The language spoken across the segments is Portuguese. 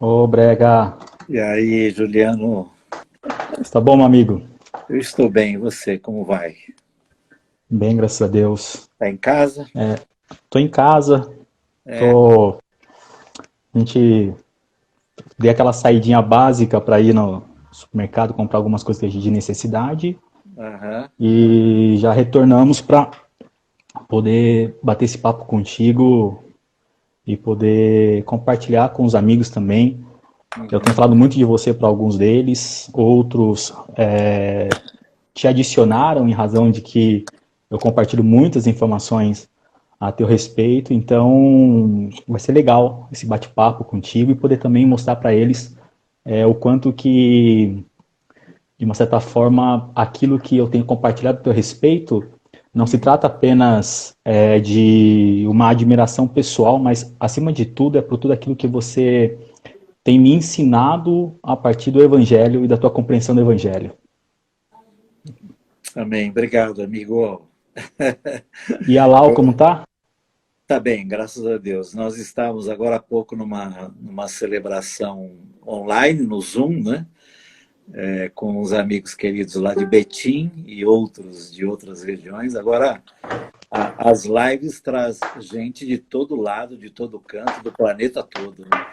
Ô, Brega, E aí, Juliano, está bom, meu amigo? eu estou bem, e você, como vai? Bem, graças a Deus. Tá em casa? Tô em casa, É, tô... A gente deu aquela saidinha básica para ir no supermercado comprar algumas coisas de necessidade aham. e já retornamos para poder bater esse papo contigo e poder compartilhar com os amigos também. Eu tenho Uhum. falado muito de você para alguns deles, outros te adicionaram em razão de que eu compartilho muitas informações a teu respeito, então vai ser legal esse bate-papo contigo e poder também mostrar para eles o quanto que, de uma certa forma, aquilo que eu tenho compartilhado a teu respeito não se trata apenas de uma admiração pessoal, mas acima de tudo é por tudo aquilo que você tem me ensinado a partir do Evangelho e da tua compreensão do Evangelho. Amém, obrigado, amigo. E a Lau, como tá? Tá bem, graças a Deus. Nós estávamos agora há pouco numa celebração online, no Zoom, né? Com os amigos queridos lá de Betim e outros de outras regiões. Agora, as lives traz gente de todo lado, de todo canto, do planeta todo, né?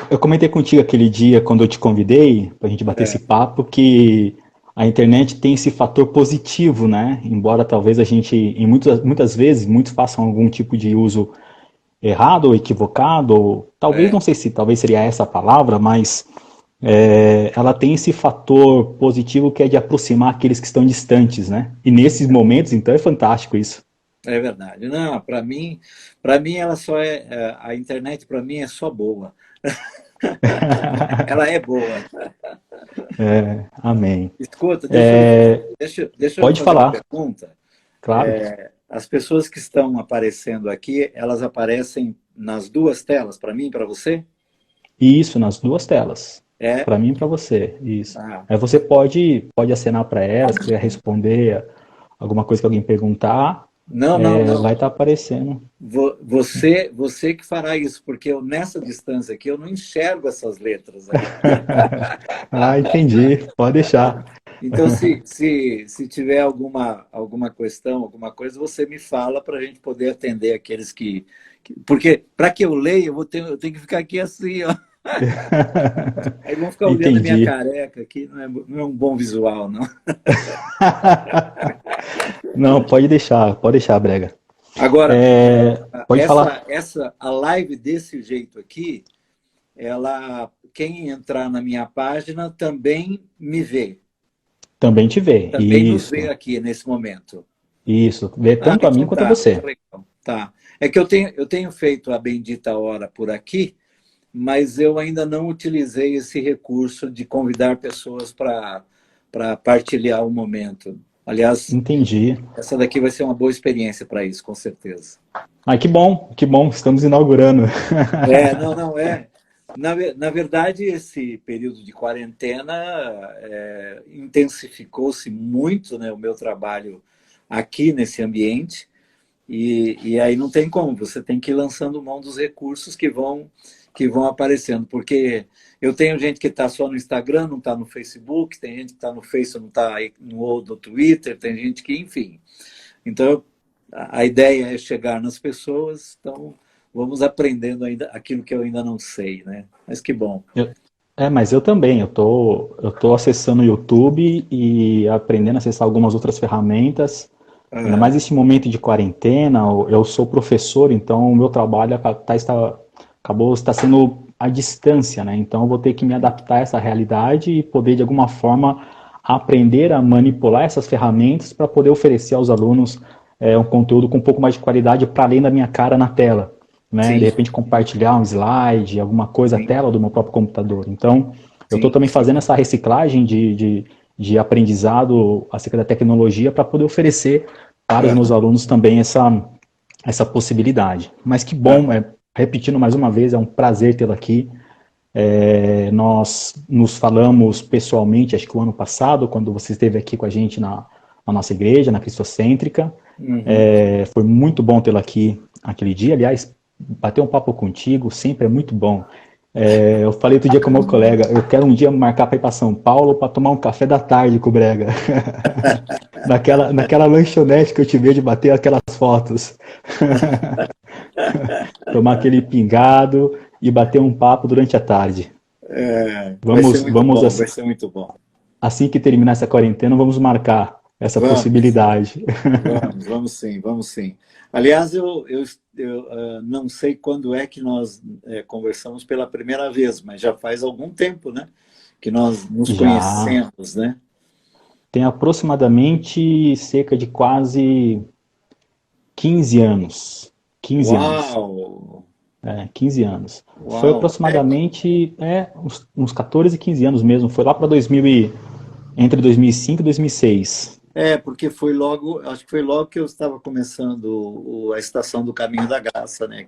Eu comentei contigo aquele dia, quando eu te convidei, para a gente bater esse É, papo, que a internet tem esse fator positivo, né? Embora talvez a gente, em muitas vezes, muitos façam algum tipo de uso errado ou equivocado, ou talvez, é, não sei se talvez seria essa a palavra, mas ela tem esse fator positivo que é de aproximar aqueles que estão distantes, né? E nesses momentos, então, é fantástico isso. é verdade. Não, para mim ela só a internet para mim é só boa. Ela é boa. Amém. Escuta, deixa eu lhe Pode fazer uma falar, pergunta. claro. As pessoas que estão aparecendo aqui, elas aparecem nas duas telas, para mim e para você? Isso, nas duas telas. É? Para mim e para você. Isso. Ah, Aí você pode acenar para ela, se quiser responder alguma coisa que alguém perguntar, não, não, vai não. estar aparecendo. Você que fará isso, porque eu, nessa distância aqui eu não enxergo essas letras aí. Ah, entendi. Pode deixar. Então, se tiver alguma questão, alguma coisa, você me fala para a gente poder atender aqueles porque para que eu leia, eu tenho que ficar aqui assim, ó. Aí vão ficar olhando a minha Entendi. careca aqui, não é um bom visual, não. Não, pode deixar, Brega. Agora, Pode falar. a live desse jeito aqui, quem entrar na minha página também me vê, Também te vê. também nos vê Isso, aqui nesse momento. isso. Vê Ah, tanto a mim então quanto a tá, muito você. legal. Tá. É que eu tenho feito a bendita hora por aqui, mas eu ainda não utilizei esse recurso de convidar pessoas para partilhar o momento. Aliás, Entendi. essa daqui vai ser uma boa experiência para isso, com certeza. Ah, que bom, estamos inaugurando. Não, não, é. Na verdade, esse período de quarentena intensificou-se muito, né, o meu trabalho aqui nesse ambiente, e aí não tem como, você tem que ir lançando mão dos recursos que vão aparecendo, porque eu tenho gente que está só no Instagram, não está no Facebook, tem gente que está no Facebook, não está no Twitter, tem gente que, enfim. Então, a ideia é chegar nas pessoas, então vamos aprendendo ainda aquilo que eu ainda não sei, né? Mas que bom. Mas eu também, eu tô acessando o YouTube e aprendendo a acessar algumas outras ferramentas. Ainda Aham. mais nesse momento de quarentena, eu sou professor, então o meu trabalho acabou está sendo à distância, né? Então eu vou ter que me adaptar a essa realidade e poder de alguma forma aprender a manipular essas ferramentas para poder oferecer aos alunos um conteúdo com um pouco mais de qualidade para além da minha cara na tela, né? De Sim, repente compartilhar um slide, alguma coisa, a sim, tela do meu próprio computador. Então eu estou sim. também fazendo essa reciclagem de aprendizado acerca da tecnologia para poder oferecer para os meus Aham. alunos também essa possibilidade. Mas que Ah, bom, repetindo mais uma vez, é um prazer tê-lo aqui. Nós nos falamos pessoalmente, acho que o ano passado, quando você esteve aqui com a gente na nossa igreja, na Cristocêntrica. uhum. Foi muito bom tê-lo aqui aquele dia. Aliás, bater um papo contigo sempre é muito bom. Eu falei outro dia com o meu colega, eu quero um dia marcar para ir para São Paulo para tomar um café da tarde com o Brega. Naquela lanchonete que eu te vejo bater aquelas fotos. Tomar aquele pingado e bater um papo durante a tarde. Vai ser muito Vamos bom, vai ser muito bom. assim que terminar essa quarentena, vamos marcar essa Vamos, possibilidade. vamos sim, vamos sim. Aliás, não sei quando é que nós conversamos pela primeira vez, mas já faz algum tempo, né? Que nós nos Já conhecemos, né? tem aproximadamente cerca de quase 15 anos. 15 anos. Uau! 15 anos. Foi Uau! aproximadamente uns 14, 15 anos mesmo. Foi lá para entre 2005 e 2006. Porque foi logo, acho que foi logo que eu estava começando a Estação do Caminho da Graça, né?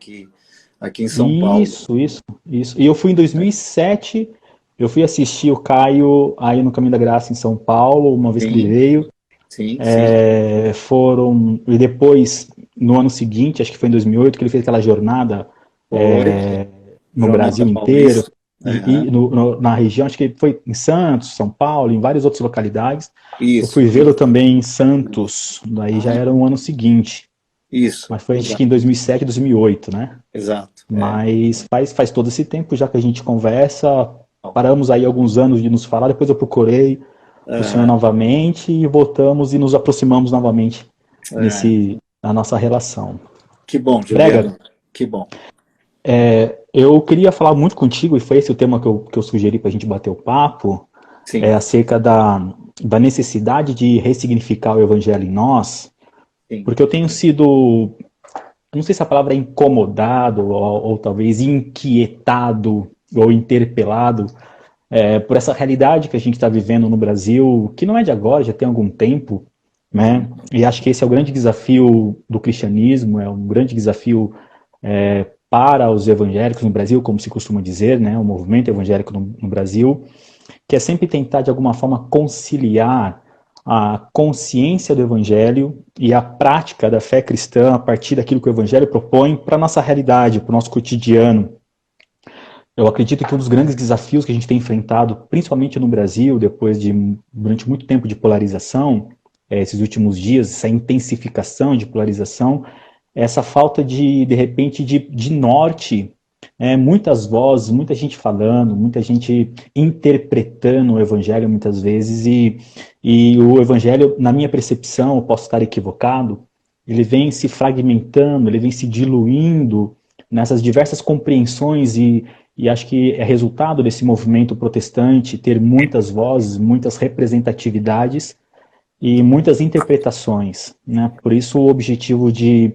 Aqui em São Paulo. Isso. E eu fui em 2007, eu fui assistir o Caio aí no Caminho da Graça em São Paulo, uma vez que ele Sim, veio. sim, sim. E depois, no ano seguinte, acho que foi em 2008, que ele fez aquela jornada Foi. no Jornada Brasil inteiro, Paulista. e Aham. na região, acho que foi em Santos, São Paulo, em várias outras localidades. Eu fui Isso, vê-lo também em Santos, daí já era no ano seguinte, isso, mas foi acho que exato, em 2007, 2008, né? exato. Mas faz todo esse tempo já que a gente conversa, paramos aí alguns anos de nos falar, depois eu procurei o senhor Aham. novamente e voltamos e nos aproximamos novamente É. na nossa relação. Que bom, Brega, Juliano. Que bom. eu queria falar muito contigo, e foi esse o tema que eu sugeri para a gente bater o papo, Sim, acerca da necessidade de ressignificar o evangelho em nós, sim. porque eu tenho sido, não sei se a palavra é incomodado, ou talvez inquietado, ou interpelado, por essa realidade que a gente está vivendo no Brasil, que não é de agora, já tem algum tempo, né? Uhum. E acho que esse é o grande desafio do cristianismo, é um grande desafio para os evangélicos no Brasil, como se costuma dizer, né? O movimento evangélico no Brasil, que é sempre tentar de alguma forma conciliar a consciência do evangelho e a prática da fé cristã a partir daquilo que o evangelho propõe para a nossa realidade, para o nosso cotidiano. Eu acredito que um dos grandes desafios que a gente tem enfrentado, principalmente no Brasil, durante muito tempo de polarização, esses últimos dias, essa intensificação de polarização, é essa falta de repente, de norte, muitas vozes, muita gente falando, muita gente interpretando o evangelho muitas vezes, e o evangelho, na minha percepção, eu posso estar equivocado, ele vem se fragmentando, ele vem se diluindo nessas diversas compreensões e acho que é resultado desse movimento protestante ter muitas vozes, muitas representatividades e muitas interpretações, né? Por isso o objetivo de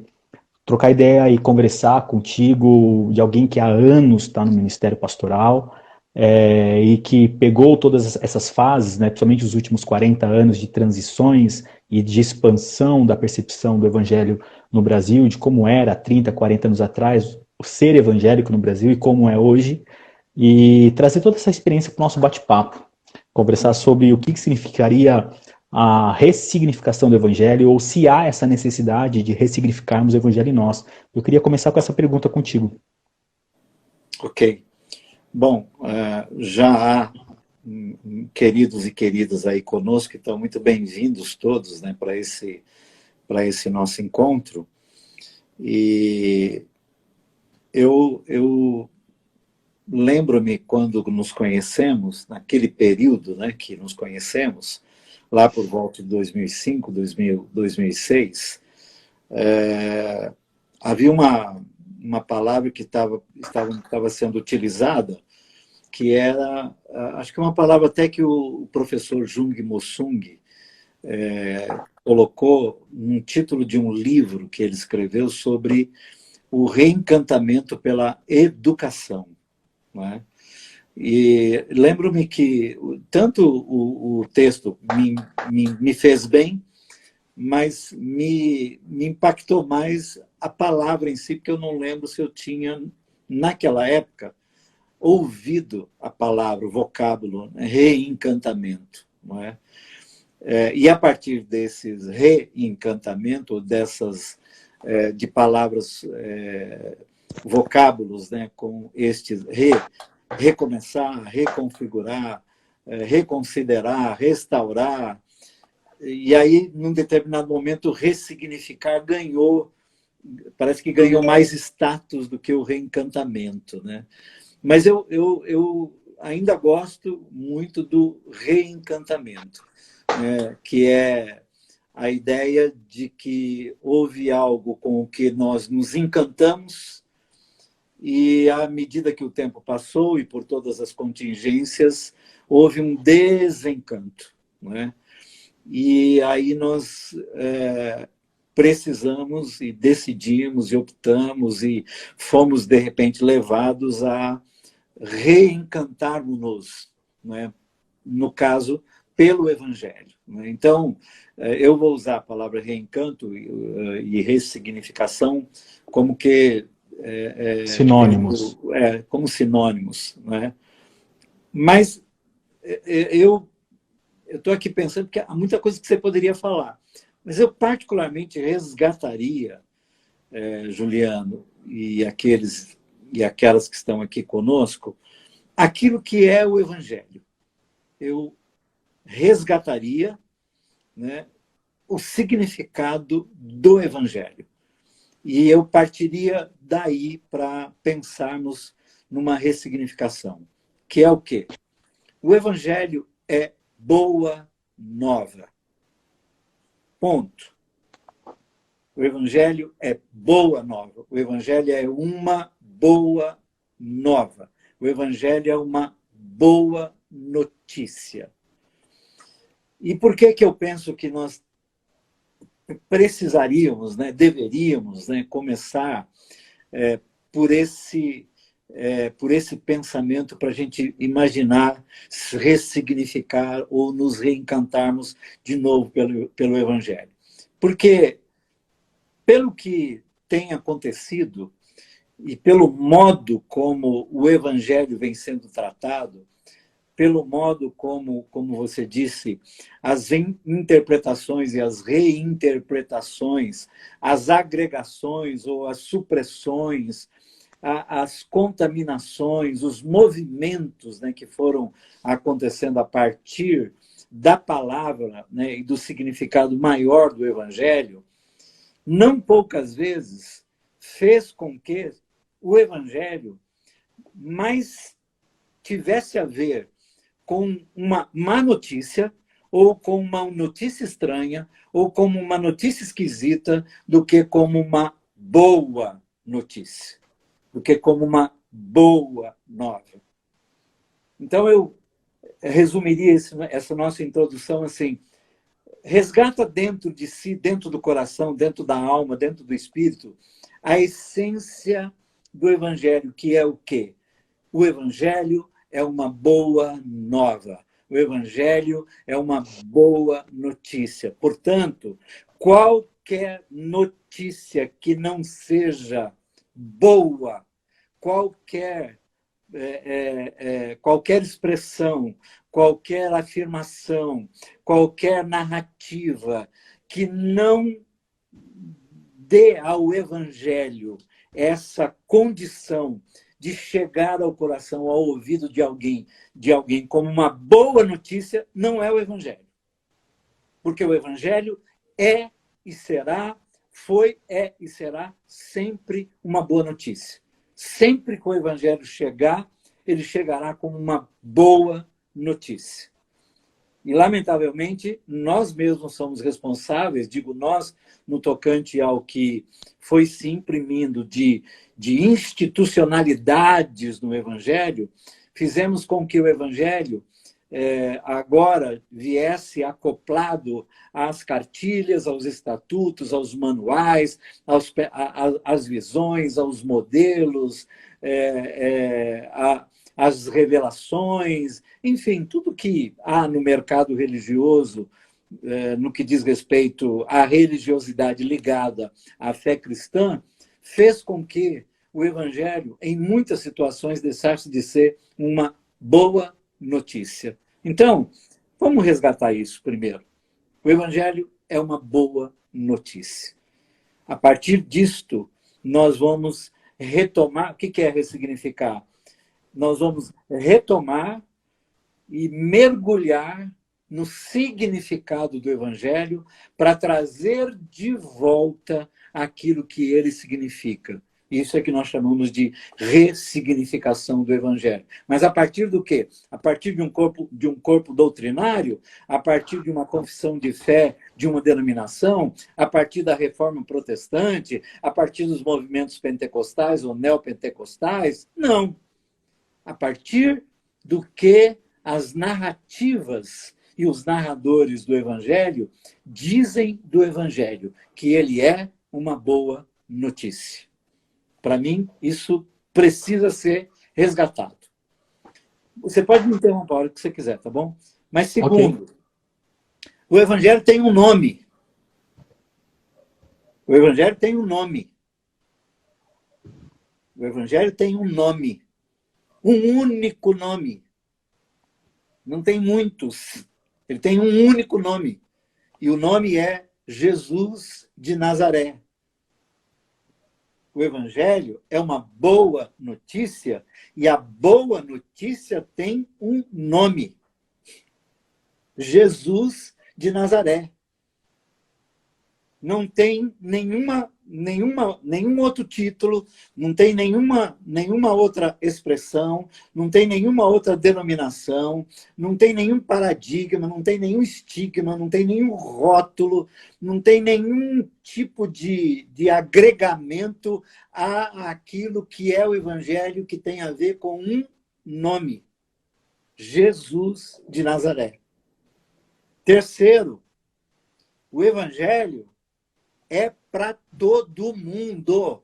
trocar ideia e conversar contigo, de alguém que há anos está no Ministério Pastoral, e que pegou todas essas fases, né, principalmente os últimos 40 anos de transições e de expansão da percepção do Evangelho no Brasil, de como era há 30, 40 anos atrás, o ser evangélico no Brasil e como é hoje, e trazer toda essa experiência para o nosso bate-papo, conversar sobre o que significaria a ressignificação do Evangelho, ou se há essa necessidade de ressignificarmos o Evangelho em nós. Eu queria começar com essa pergunta contigo. Ok. Bom, já há queridos e queridas aí conosco, que estão muito bem-vindos todos, né, para esse nosso encontro. E eu lembro-me quando nos conhecemos, naquele período, né, que nos conhecemos, lá por volta de 2005, 2006, havia uma palavra que estava sendo utilizada, que era, acho que uma palavra até que o professor Jung Mossung colocou num título de um livro que ele escreveu sobre o reencantamento pela educação, não é? E lembro-me que tanto o texto me fez bem, mas me impactou mais a palavra em si, porque eu não lembro se eu tinha, naquela época, ouvido a palavra, o vocábulo, né, reencantamento. Não é? E a partir desses reencantamento, de palavras vocábulos, né, com estes recomeçar, reconfigurar, reconsiderar, restaurar, e aí, num determinado momento, ressignificar parece que ganhou mais status do que o reencantamento, né? Mas eu ainda gosto muito do reencantamento, né? Que é a ideia de que houve algo com o que nós nos encantamos e, à medida que o tempo passou e por todas as contingências, houve um desencanto, né? E aí nós precisamos e decidimos e optamos e fomos, de repente, levados a reencantarmos-nos, né? No caso, pelo Evangelho. Né? Então, eu vou usar a palavra reencanto e ressignificação como que... Sinônimos. como sinônimos. Né? Mas eu estou aqui pensando que há muita coisa que você poderia falar. Mas eu particularmente resgataria, Juliano, e aquelas que estão aqui conosco, aquilo que é o Evangelho. Eu resgataria, né, o significado do Evangelho. E eu partiria daí para pensarmos numa ressignificação, que é o quê? O Evangelho é boa nova. Ponto. O Evangelho é boa nova. O Evangelho é uma boa nova. O Evangelho é uma boa notícia. E por que eu penso que nós precisaríamos, né, deveríamos, né, começar por esse pensamento para a gente imaginar, ressignificar ou nos reencantarmos de novo pelo Evangelho? Porque, pelo que tem acontecido e pelo modo como o Evangelho vem sendo tratado, pelo modo como você disse, as interpretações e as reinterpretações, as agregações ou as supressões, as contaminações, os movimentos, né, que foram acontecendo a partir da palavra, né, e do significado maior do Evangelho, não poucas vezes fez com que o Evangelho mais tivesse a ver com uma má notícia, ou com uma notícia estranha, ou como uma notícia esquisita, do que como uma boa notícia, do que como uma boa nova. Então, eu resumiria essa nossa introdução assim: resgata dentro de si, dentro do coração, dentro da alma, dentro do espírito, a essência do Evangelho, que é o quê? O Evangelho é uma boa nova. O Evangelho é uma boa notícia. Portanto, qualquer notícia que não seja boa, qualquer expressão, qualquer afirmação, qualquer narrativa que não dê ao Evangelho essa condição de chegar ao coração, ao ouvido de alguém como uma boa notícia, não é o Evangelho. Porque o Evangelho é e será, foi, é e será sempre uma boa notícia. Sempre que o Evangelho chegar, ele chegará como uma boa notícia. E, lamentavelmente, nós mesmos somos responsáveis, digo nós, no tocante ao que foi se imprimindo de institucionalidades no Evangelho, fizemos com que o Evangelho agora viesse acoplado às cartilhas, aos estatutos, aos manuais, às visões, aos modelos, as revelações, enfim, tudo que há no mercado religioso, no que diz respeito à religiosidade ligada à fé cristã, fez com que o Evangelho, em muitas situações, deixasse de ser uma boa notícia. Então, vamos resgatar isso primeiro. O Evangelho é uma boa notícia. A partir disto, nós vamos retomar. O que é ressignificar? Nós vamos retomar e mergulhar no significado do Evangelho para trazer de volta aquilo que ele significa. Isso é que nós chamamos de ressignificação do Evangelho. Mas a partir do quê? A partir de um corpo doutrinário, a partir de uma confissão de fé de uma denominação, a partir da reforma protestante, a partir dos movimentos pentecostais ou neopentecostais? Não. A partir do que as narrativas e os narradores do Evangelho dizem do Evangelho, que ele é uma boa notícia. Para mim, isso precisa ser resgatado. Você pode me interromper a hora que você quiser, tá bom? Mas segundo, okay. O Evangelho tem um nome. O Evangelho tem um nome. O Evangelho tem um nome. Um único nome. Não tem muitos. Ele tem um único nome. E o nome é Jesus de Nazaré. O Evangelho é uma boa notícia e a boa notícia tem um nome. Jesus de Nazaré. Não tem nenhum outro título, não tem nenhuma outra expressão, não tem nenhuma outra denominação, não tem nenhum paradigma, não tem nenhum estigma, não tem nenhum rótulo, não tem nenhum tipo de agregamento àquilo que é o Evangelho, que tem a ver com um nome: Jesus de Nazaré. Terceiro, o Evangelho é para todo mundo.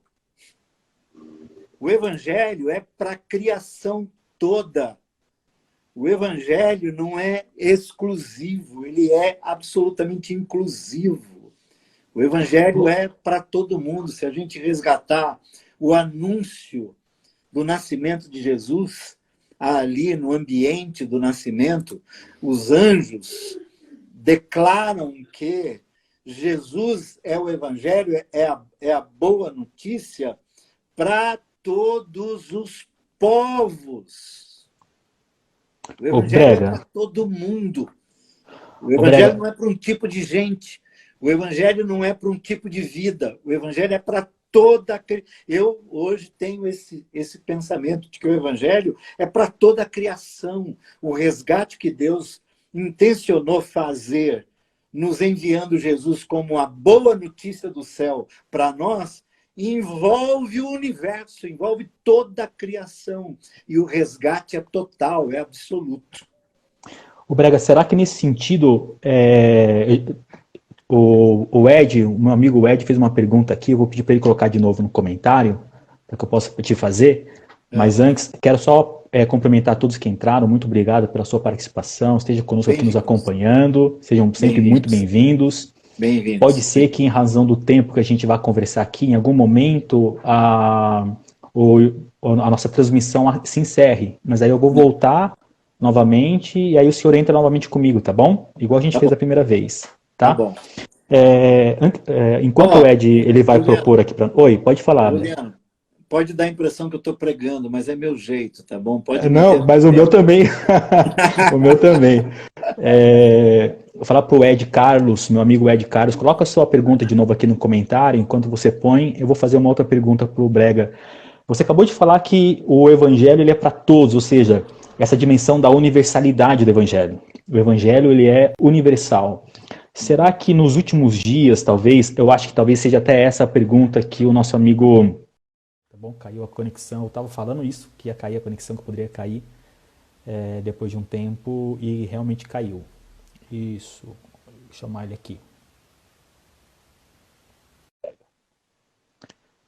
O Evangelho é para a criação toda. O Evangelho não é exclusivo, ele é absolutamente inclusivo. O Evangelho é para todo mundo. Se a gente resgatar o anúncio do nascimento de Jesus, ali no ambiente do nascimento, os anjos declaram que Jesus é o Evangelho, é a boa notícia para todos os povos. O Evangelho é para todo mundo. O Evangelho não é para um tipo de gente. O Evangelho não é para um tipo de vida. O Evangelho é para toda... Eu hoje tenho esse pensamento de que o Evangelho é para toda a criação. O resgate que Deus intencionou fazer, nos enviando Jesus como a boa notícia do céu para nós, envolve o universo, envolve toda a criação. E o resgate é total, é absoluto. O Brega, será que nesse sentido, o Ed, o meu amigo Ed fez uma pergunta aqui, eu vou pedir para ele colocar de novo no comentário, para que eu possa te fazer, mas antes, quero só complementar todos que entraram, muito obrigado pela sua participação, esteja conosco aqui nos acompanhando, sejam sempre muito bem-vindos. Bem-vindos. Pode ser que, em razão do tempo que a gente vai conversar aqui, em algum momento a nossa transmissão se encerre, mas aí eu vou voltar novamente e aí o senhor entra novamente comigo, tá bom? Igual a gente fez a primeira vez, tá? Tá bom. Enquanto o Ed ele vai propor aqui para... Oi, pode falar. Juliano, pode dar a impressão que eu estou pregando, mas é meu jeito, tá bom? Pode Não, mas o meu também. O meu também. Vou falar para o Ed Carlos, meu amigo Ed Carlos, coloca a sua pergunta de novo aqui no comentário, enquanto você põe, eu vou fazer uma outra pergunta para o Brega. Você acabou de falar que o Evangelho ele é para todos, ou seja, essa dimensão da universalidade do Evangelho. O Evangelho ele é universal. Será que nos últimos dias, talvez, eu acho que talvez seja até essa a pergunta que o nosso amigo... Tá bom, caiu a conexão, eu estava falando isso, que ia cair a conexão, que poderia cair depois de um tempo, e realmente caiu. Isso, vou chamar ele aqui.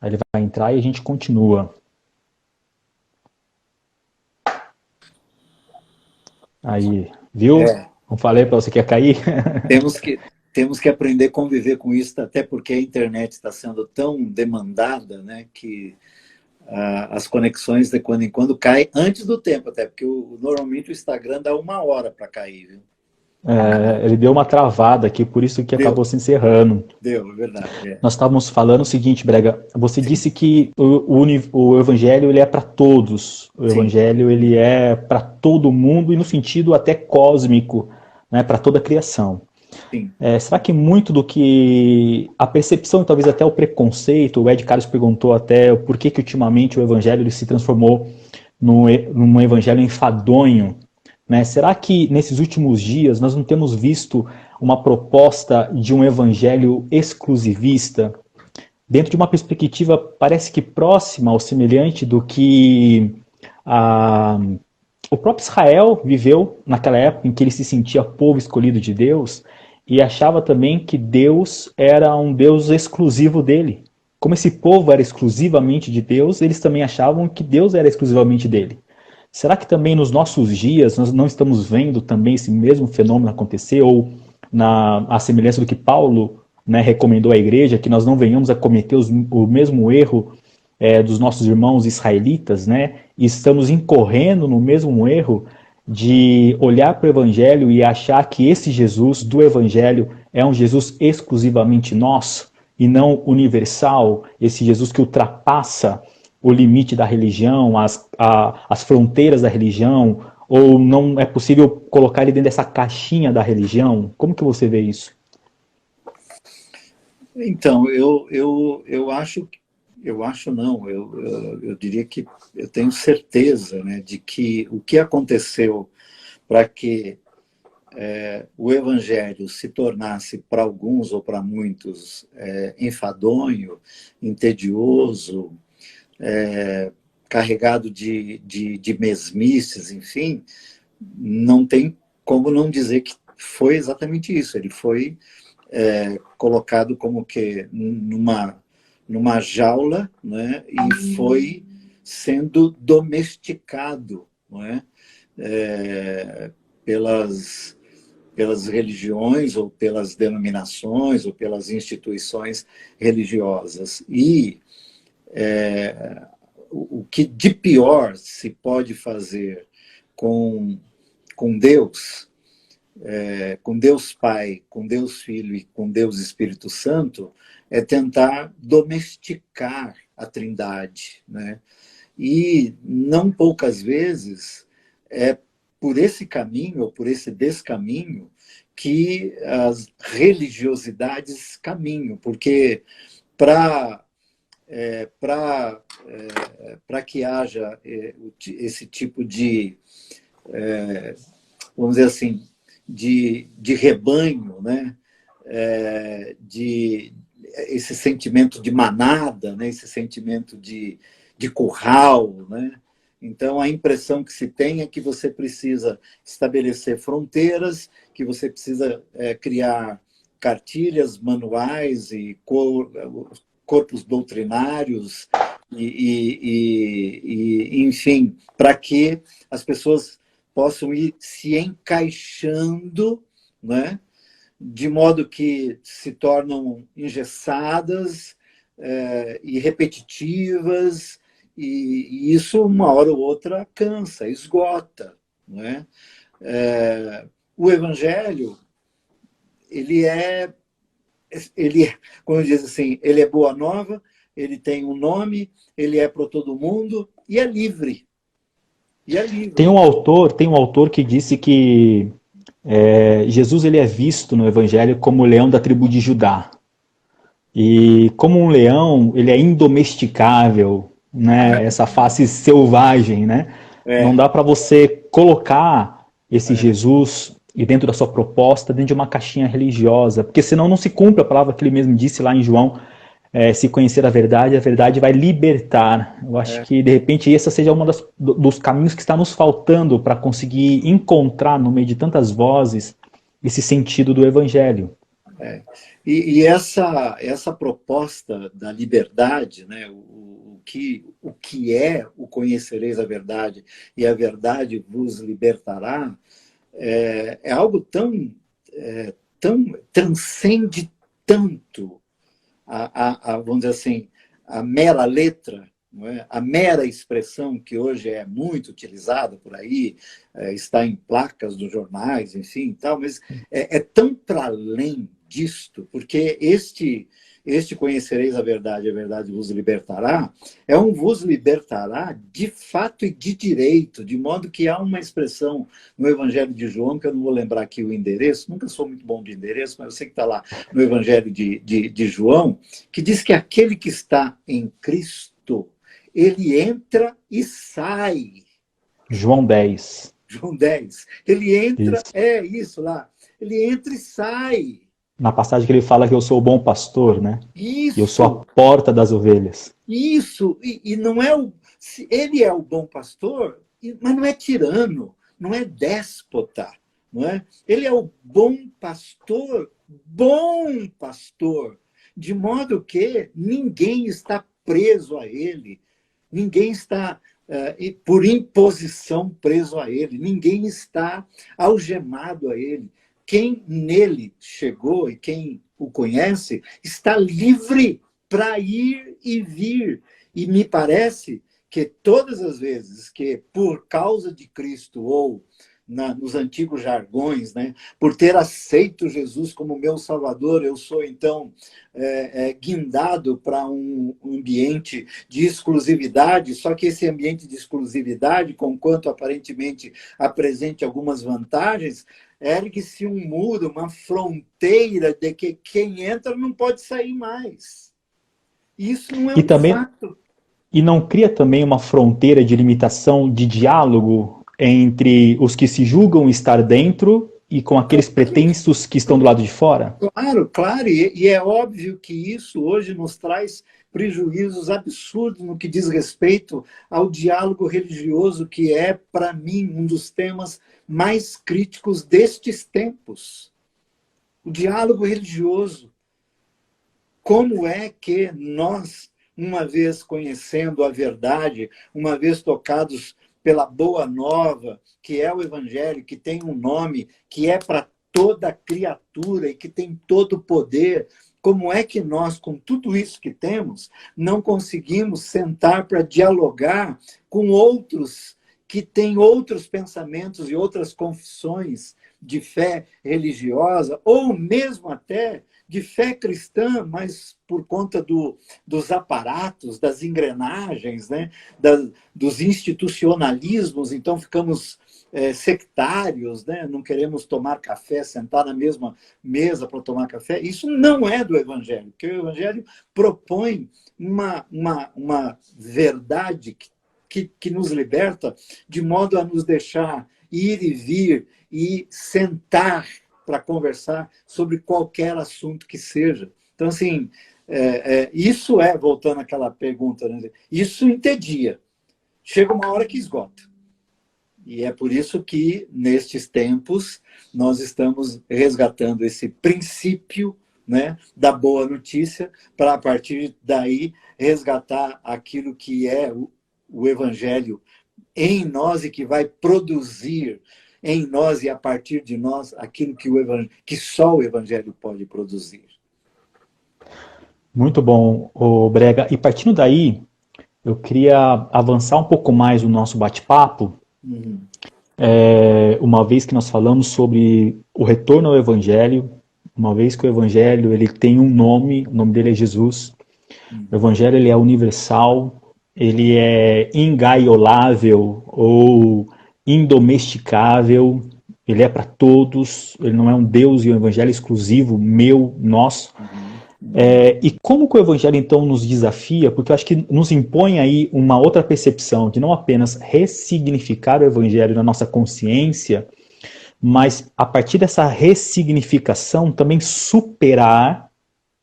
Aí ele vai entrar e a gente continua. Aí, viu? Não falei para você que ia cair? Temos que aprender a conviver com isso, até porque a internet está sendo tão demandada, né, que as conexões de quando em quando caem antes do tempo, até porque normalmente o Instagram dá 1 hora para cair, viu? Ele deu uma travada aqui, por isso que Deu, acabou se encerrando. deu, é verdade. É. Nós estávamos falando o seguinte, Brega, você Sim, disse que o evangelho ele é para todos, o sim, evangelho ele é para todo mundo e no sentido até cósmico, né, para toda a criação. sim. Será que muito do que a percepção e talvez até o preconceito, o Ed Carlos perguntou até por que ultimamente o evangelho ele se transformou num evangelho enfadonho, né? Será que nesses últimos dias nós não temos visto uma proposta de um evangelho exclusivista, dentro de uma perspectiva parece que próxima ou semelhante do que a, o próprio Israel viveu naquela época em que ele se sentia povo escolhido de Deus e achava também que Deus era um Deus exclusivo dele. Como esse povo era exclusivamente de Deus, eles também achavam que Deus era exclusivamente dele. Será que também nos nossos dias nós não estamos vendo também esse mesmo fenômeno acontecer? Ou a semelhança do que Paulo, né, recomendou à igreja, que nós não venhamos a cometer o mesmo erro dos nossos irmãos israelitas, né? E estamos incorrendo no mesmo erro de olhar para o Evangelho e achar que esse Jesus do Evangelho é um Jesus exclusivamente nosso e não universal, esse Jesus que ultrapassa o limite da religião, as fronteiras da religião, ou não é possível colocar ele dentro dessa caixinha da religião? Como que você vê isso? Então, eu acho não, eu diria que eu tenho certeza, né, de que o que aconteceu para que o evangelho se tornasse para alguns ou para muitos enfadonho, entedioso, carregado de mesmices, enfim, não tem como não dizer que foi exatamente isso. Ele foi colocado como que numa jaula, né, e foi sendo domesticado, não é? Pelas religiões ou pelas denominações ou pelas instituições religiosas. E o que de pior se pode fazer com, com Deus, com Deus Pai, com Deus Filho e com Deus Espírito Santo, é tentar domesticar a Trindade, né? E não poucas vezes é por esse caminho ou por esse descaminho que as religiosidades caminham, porque para para que haja esse tipo de, vamos dizer assim, de rebanho, né? De esse sentimento de manada, né? Esse sentimento de curral, né? Então, a impressão que se tem é que você precisa estabelecer fronteiras, que você precisa criar cartilhas, manuais e corpos doutrinários, enfim, para que as pessoas possam ir se encaixando, né, de modo que se tornam engessadas e repetitivas, e isso, uma hora ou outra, cansa, esgota. Não é? O Evangelho, ele como diz assim, ele é boa nova, ele tem um nome, ele é para todo mundo e é livre. E é livre. Tem um autor que disse que Jesus ele é visto no Evangelho como o leão da tribo de Judá. E como um leão, ele é indomesticável, né? Essa face selvagem, né? Não É, dá para você colocar esse Jesus e dentro da sua proposta, dentro de uma caixinha religiosa, porque senão não se cumpre a palavra que ele mesmo disse lá em João, se conhecer a verdade vai libertar. Eu acho que, de repente, esse seja um dos caminhos que está nos faltando para conseguir encontrar, no meio de tantas vozes, esse sentido do Evangelho. E essa proposta da liberdade, né, o que é o conhecereis a verdade e a verdade vos libertará, é algo tão transcende tanto vamos dizer assim, a mera letra, não é? A mera expressão que hoje é muito utilizada por aí, está em placas dos jornais, enfim, tal, mas é tão para além disto, porque este conhecereis a verdade vos libertará, é um vos libertará de fato e de direito, de modo que há uma expressão no Evangelho de João, que eu não vou lembrar aqui o endereço, nunca sou muito bom de endereço, mas eu sei que está lá no Evangelho de João, que diz que aquele que está em Cristo, ele entra e sai. João 10. João 10. Ele entra, Isso. isso lá. Ele entra e sai. Na passagem que ele fala que eu sou o bom pastor, né? E eu sou a Isso, porta das ovelhas. isso. E não é o. Ele é o bom pastor, mas não é tirano, não é déspota, não é? Ele é o bom pastor, de modo que ninguém está preso a ele, ninguém está por imposição preso a ele, ninguém está algemado a ele. Quem nele chegou e quem o conhece está livre para ir e vir. E me parece que todas as vezes que, por causa de Cristo, ou nos antigos jargões, né, por ter aceito Jesus como meu Salvador, eu sou, então, guindado para um ambiente de exclusividade, só que esse ambiente de exclusividade, conquanto aparentemente apresente algumas vantagens, ergue-se um muro, uma fronteira de que quem entra não pode sair mais. Isso não é fato. E não cria também uma fronteira de limitação de diálogo entre os que se julgam estar dentro e com aqueles pretensos que estão do lado de fora? Claro. E é óbvio que isso hoje nos traz prejuízos absurdos no que diz respeito ao diálogo religioso, que é, para mim, um dos temas mais críticos destes tempos. O diálogo religioso. Como é que nós, uma vez conhecendo a verdade, uma vez tocados pela boa nova, que é o Evangelho, que tem um nome, que é para toda criatura e que tem todo o poder, como é que nós, com tudo isso que temos, não conseguimos sentar para dialogar com outros que têm outros pensamentos e outras confissões de fé religiosa, ou mesmo até de fé cristã, mas por conta dos aparatos, das engrenagens, né? Dos institucionalismos, então ficamos sectários, né? Não queremos tomar café, sentar na mesma mesa para tomar café. Isso não é do Evangelho, porque o Evangelho propõe uma verdade que nos liberta, de modo a nos deixar ir e vir e sentar para conversar sobre qualquer assunto que seja. Então, assim, isso voltando àquela pergunta, né? Isso entedia. Chega uma hora que esgota. E é por isso que, nestes tempos, nós estamos resgatando esse princípio, né, da boa notícia, para, a partir daí, resgatar aquilo que é o Evangelho em nós e que vai produzir em nós e a partir de nós aquilo que só o Evangelho pode produzir. Muito bom, Brega. E partindo daí, eu queria avançar um pouco mais o nosso bate-papo, uma vez que nós falamos sobre o retorno ao Evangelho, uma vez que o Evangelho ele tem um nome, o nome dele é Jesus. O Evangelho ele é universal, ele é ingaiolável ou indomesticável, ele é para todos, ele não é um Deus e um evangelho exclusivo, meu, nosso. E como que o evangelho então nos desafia? Porque eu acho que nos impõe aí uma outra percepção de não apenas ressignificar o evangelho na nossa consciência, mas a partir dessa ressignificação também superar,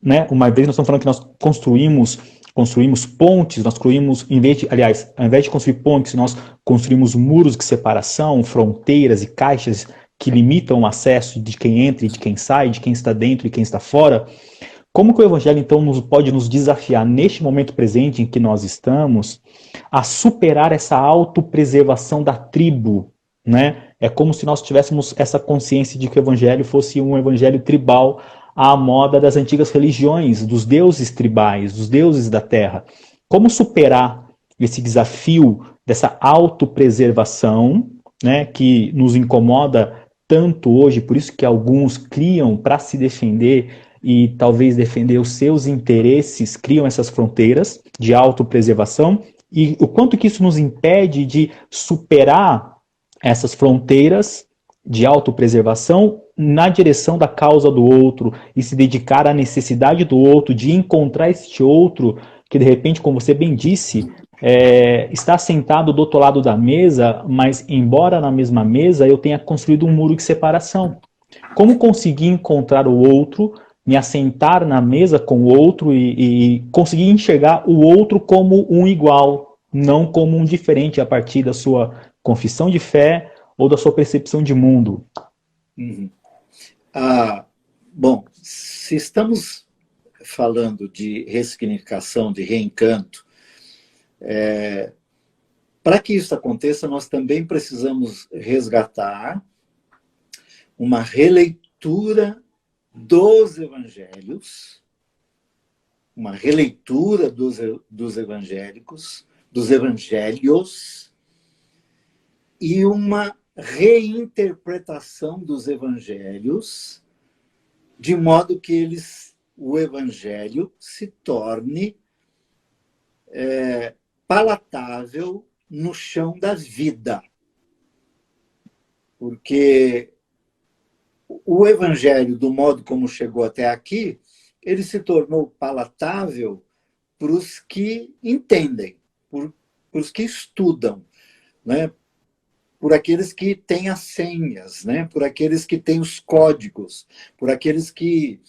né? Uma vez nós estamos falando que nós construímos pontes, nós construímos, ao invés de construir pontes, nós construímos muros de separação, fronteiras e caixas que limitam o acesso de quem entra e de quem sai, de quem está dentro e quem está fora. Como que o Evangelho, então, pode nos desafiar, neste momento presente em que nós estamos, a superar essa autopreservação da tribo, né? É como se nós tivéssemos essa consciência de que o Evangelho fosse um Evangelho tribal, à moda das antigas religiões, dos deuses tribais, dos deuses da terra. Como superar esse desafio dessa autopreservação, né, que nos incomoda tanto hoje, por isso que alguns criam para se defender e talvez defender os seus interesses, criam essas fronteiras de autopreservação, e o quanto que isso nos impede de superar essas fronteiras de autopreservação na direção da causa do outro e se dedicar à necessidade do outro, de encontrar este outro que, de repente, como você bem disse, está sentado do outro lado da mesa, mas embora na mesma mesa eu tenha construído um muro de separação. Como conseguir encontrar o outro, me assentar na mesa com o outro e conseguir enxergar o outro como um igual, não como um diferente a partir da sua confissão de fé ou da sua percepção de mundo? Uhum. Bom, se estamos falando de ressignificação, de reencanto, para que isso aconteça, nós também precisamos resgatar uma releitura dos evangelhos, uma releitura dos evangélicos, dos evangelhos, e uma reinterpretação dos evangelhos, de modo que o evangelho se torne palatável no chão da vida. Porque o evangelho, do modo como chegou até aqui, ele se tornou palatável para os que entendem, para os que estudam, né? Por aqueles que têm as senhas, né? Por aqueles que têm os códigos, por aqueles que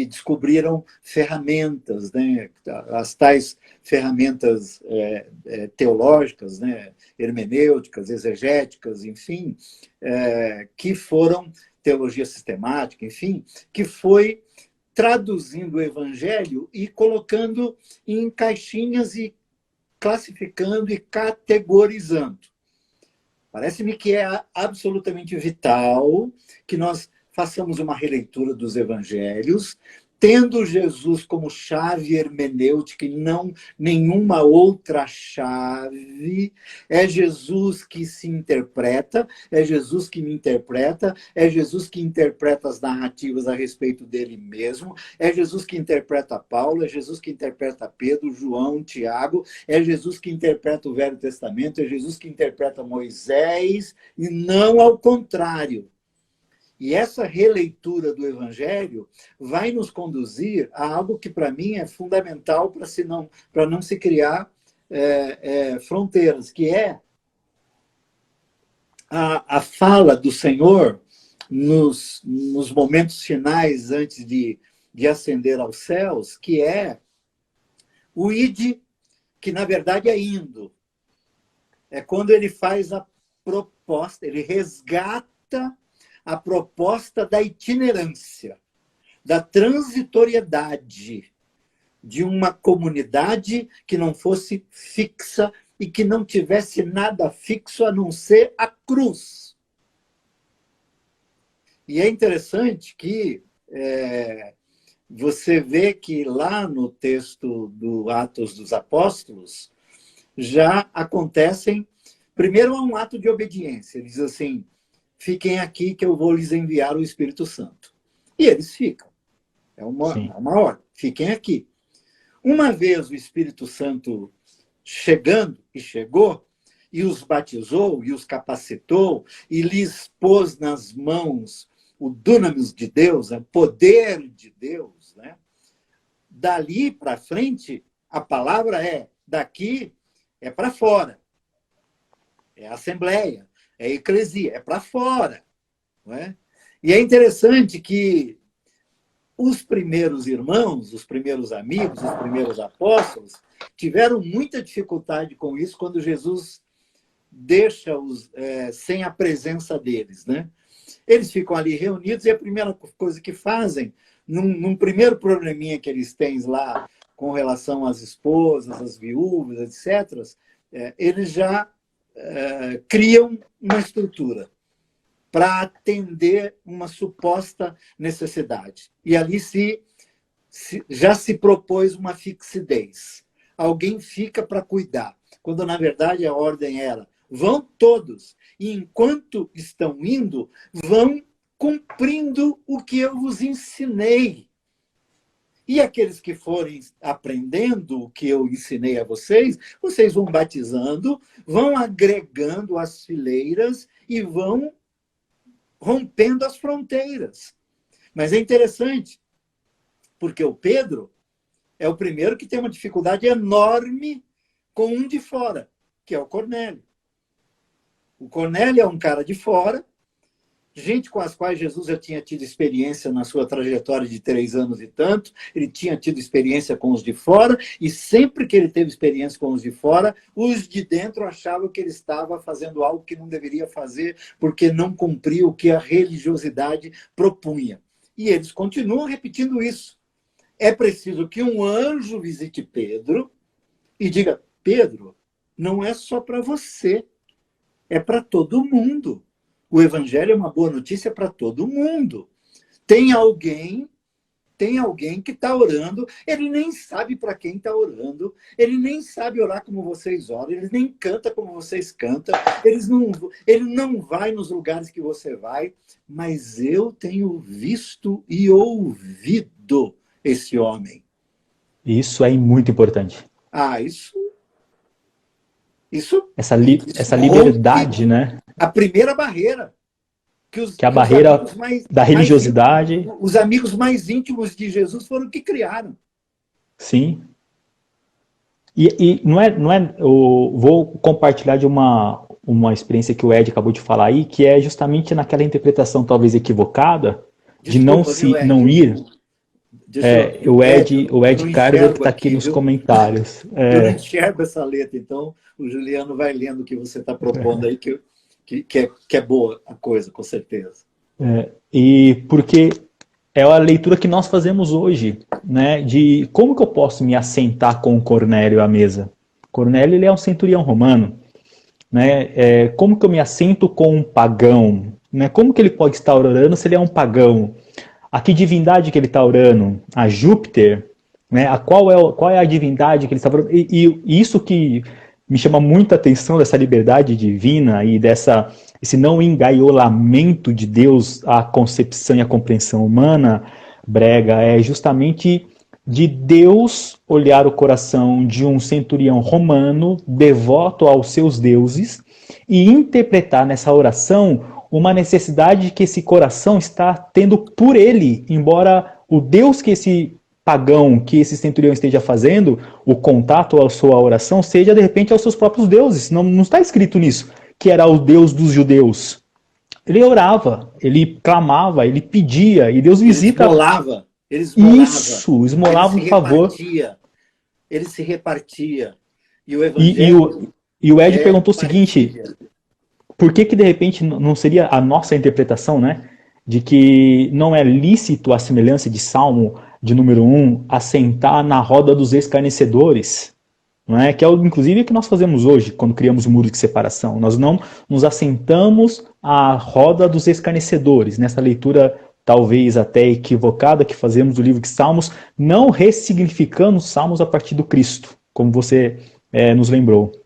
descobriram ferramentas, né? As tais ferramentas teológicas, né? Hermenêuticas, exegéticas, enfim, que foram teologia sistemática, enfim, que foi traduzindo o evangelho e colocando em caixinhas e classificando e categorizando. Parece-me que é absolutamente vital que nós façamos uma releitura dos evangelhos, tendo Jesus como chave hermenêutica e não nenhuma outra chave. É Jesus que se interpreta, é Jesus que me interpreta, é Jesus que interpreta as narrativas a respeito dele mesmo, é Jesus que interpreta Paulo, é Jesus que interpreta Pedro, João, Tiago, é Jesus que interpreta o Velho Testamento, é Jesus que interpreta Moisés, e não ao contrário. E essa releitura do Evangelho vai nos conduzir a algo que, para mim, é fundamental para não se criar fronteiras, que é a fala do Senhor nos momentos finais, antes de ascender aos céus, que é o ide, que, na verdade, é indo. É quando ele faz a proposta, ele resgata a proposta da itinerância, da transitoriedade de uma comunidade que não fosse fixa e que não tivesse nada fixo a não ser a cruz. E é interessante que você vê que lá no texto do Atos dos Apóstolos já acontecem. Primeiro, há um ato de obediência. Ele diz assim: fiquem aqui que eu vou lhes enviar o Espírito Santo. E eles ficam. É uma ordem. Fiquem aqui. Uma vez o Espírito Santo chegando, e chegou, e os batizou, e os capacitou, e lhes pôs nas mãos o dunamis de Deus, o poder de Deus, né? Dali para frente, a palavra daqui é para fora. É a assembleia. É eclesia, é para fora. Não é? E é interessante que os primeiros irmãos, os primeiros amigos, os primeiros apóstolos, tiveram muita dificuldade com isso quando Jesus deixa-os sem a presença deles. Né? Eles ficam ali reunidos e a primeira coisa que fazem, num primeiro probleminha que eles têm lá com relação às esposas, às viúvas, etc., eles já criam uma estrutura para atender uma suposta necessidade. E ali já se propôs uma fixidez. Alguém fica para cuidar. quando na verdade a ordem era: vão todos, e enquanto estão indo, vão cumprindo o que eu vos ensinei. E aqueles que forem aprendendo o que eu ensinei a vocês, vocês vão batizando, vão agregando as fileiras e vão rompendo as fronteiras. Mas é interessante, porque o Pedro é o primeiro que tem uma dificuldade enorme com um de fora, que é o Cornélio. O Cornélio é um cara de fora, gente com as quais Jesus já tinha tido experiência na sua trajetória de 3 anos e tanto, ele tinha tido experiência com os de fora, e sempre que ele teve experiência com os de fora, os de dentro achavam que ele estava fazendo algo que não deveria fazer, porque não cumpria o que a religiosidade propunha. E eles continuam repetindo isso. É preciso que um anjo visite Pedro e diga: Pedro, não é só para você, é para todo mundo. O evangelho é uma boa notícia para todo mundo. Tem alguém que está orando, ele nem sabe para quem está orando, ele nem sabe orar como vocês oram, ele nem canta como vocês cantam, ele não vai nos lugares que você vai, mas eu tenho visto e ouvido esse homem. Isso é muito importante. Essa liberdade, né? A primeira barreira. Que a barreira da religiosidade. Os amigos mais íntimos de Jesus foram que criaram. Sim. E não é, eu vou compartilhar de uma experiência que o Ed acabou de falar aí, que é justamente naquela interpretação talvez equivocada, de não ir. O Ed Carver que está aqui nos comentários. Eu não enxergo essa letra, então o Juliano vai lendo o que você está propondo aí, que é boa a coisa, com certeza. E porque é a leitura que nós fazemos hoje, né, de como que eu posso me assentar com o Cornélio à mesa. Cornélio, ele é um centurião romano, né? Como que eu me assento com um pagão, né? Como que ele pode estar orando se ele é um pagão? A que divindade que ele está orando? A Júpiter? Né? Qual é a divindade que ele está orando? E isso que me chama muita atenção dessa liberdade divina e esse não engaiolamento de Deus à concepção e à compreensão humana, Brega, é justamente de Deus olhar o coração de um centurião romano devoto aos seus deuses e interpretar nessa oração uma necessidade que esse coração está tendo por ele, embora o Deus que esse pagão, que esse centurião esteja fazendo, o contato à sua oração, seja de repente aos seus próprios deuses. Não está escrito nisso, que era o Deus dos judeus. Ele orava, ele clamava, ele pedia, e Deus visita... Ele esmolava. Isso, esmolava um favor. Ele se repartia. E o evangelho... E o Ed perguntou o seguinte... Por que de repente não seria a nossa interpretação, né? De que não é lícito a semelhança de Salmo de número 1 assentar na roda dos escarnecedores, não é? Que é inclusive o que nós fazemos hoje quando criamos o muro de separação. Nós não nos assentamos à roda dos escarnecedores, nessa leitura talvez até equivocada que fazemos do livro de Salmos, não ressignificando os Salmos a partir do Cristo, como você nos lembrou.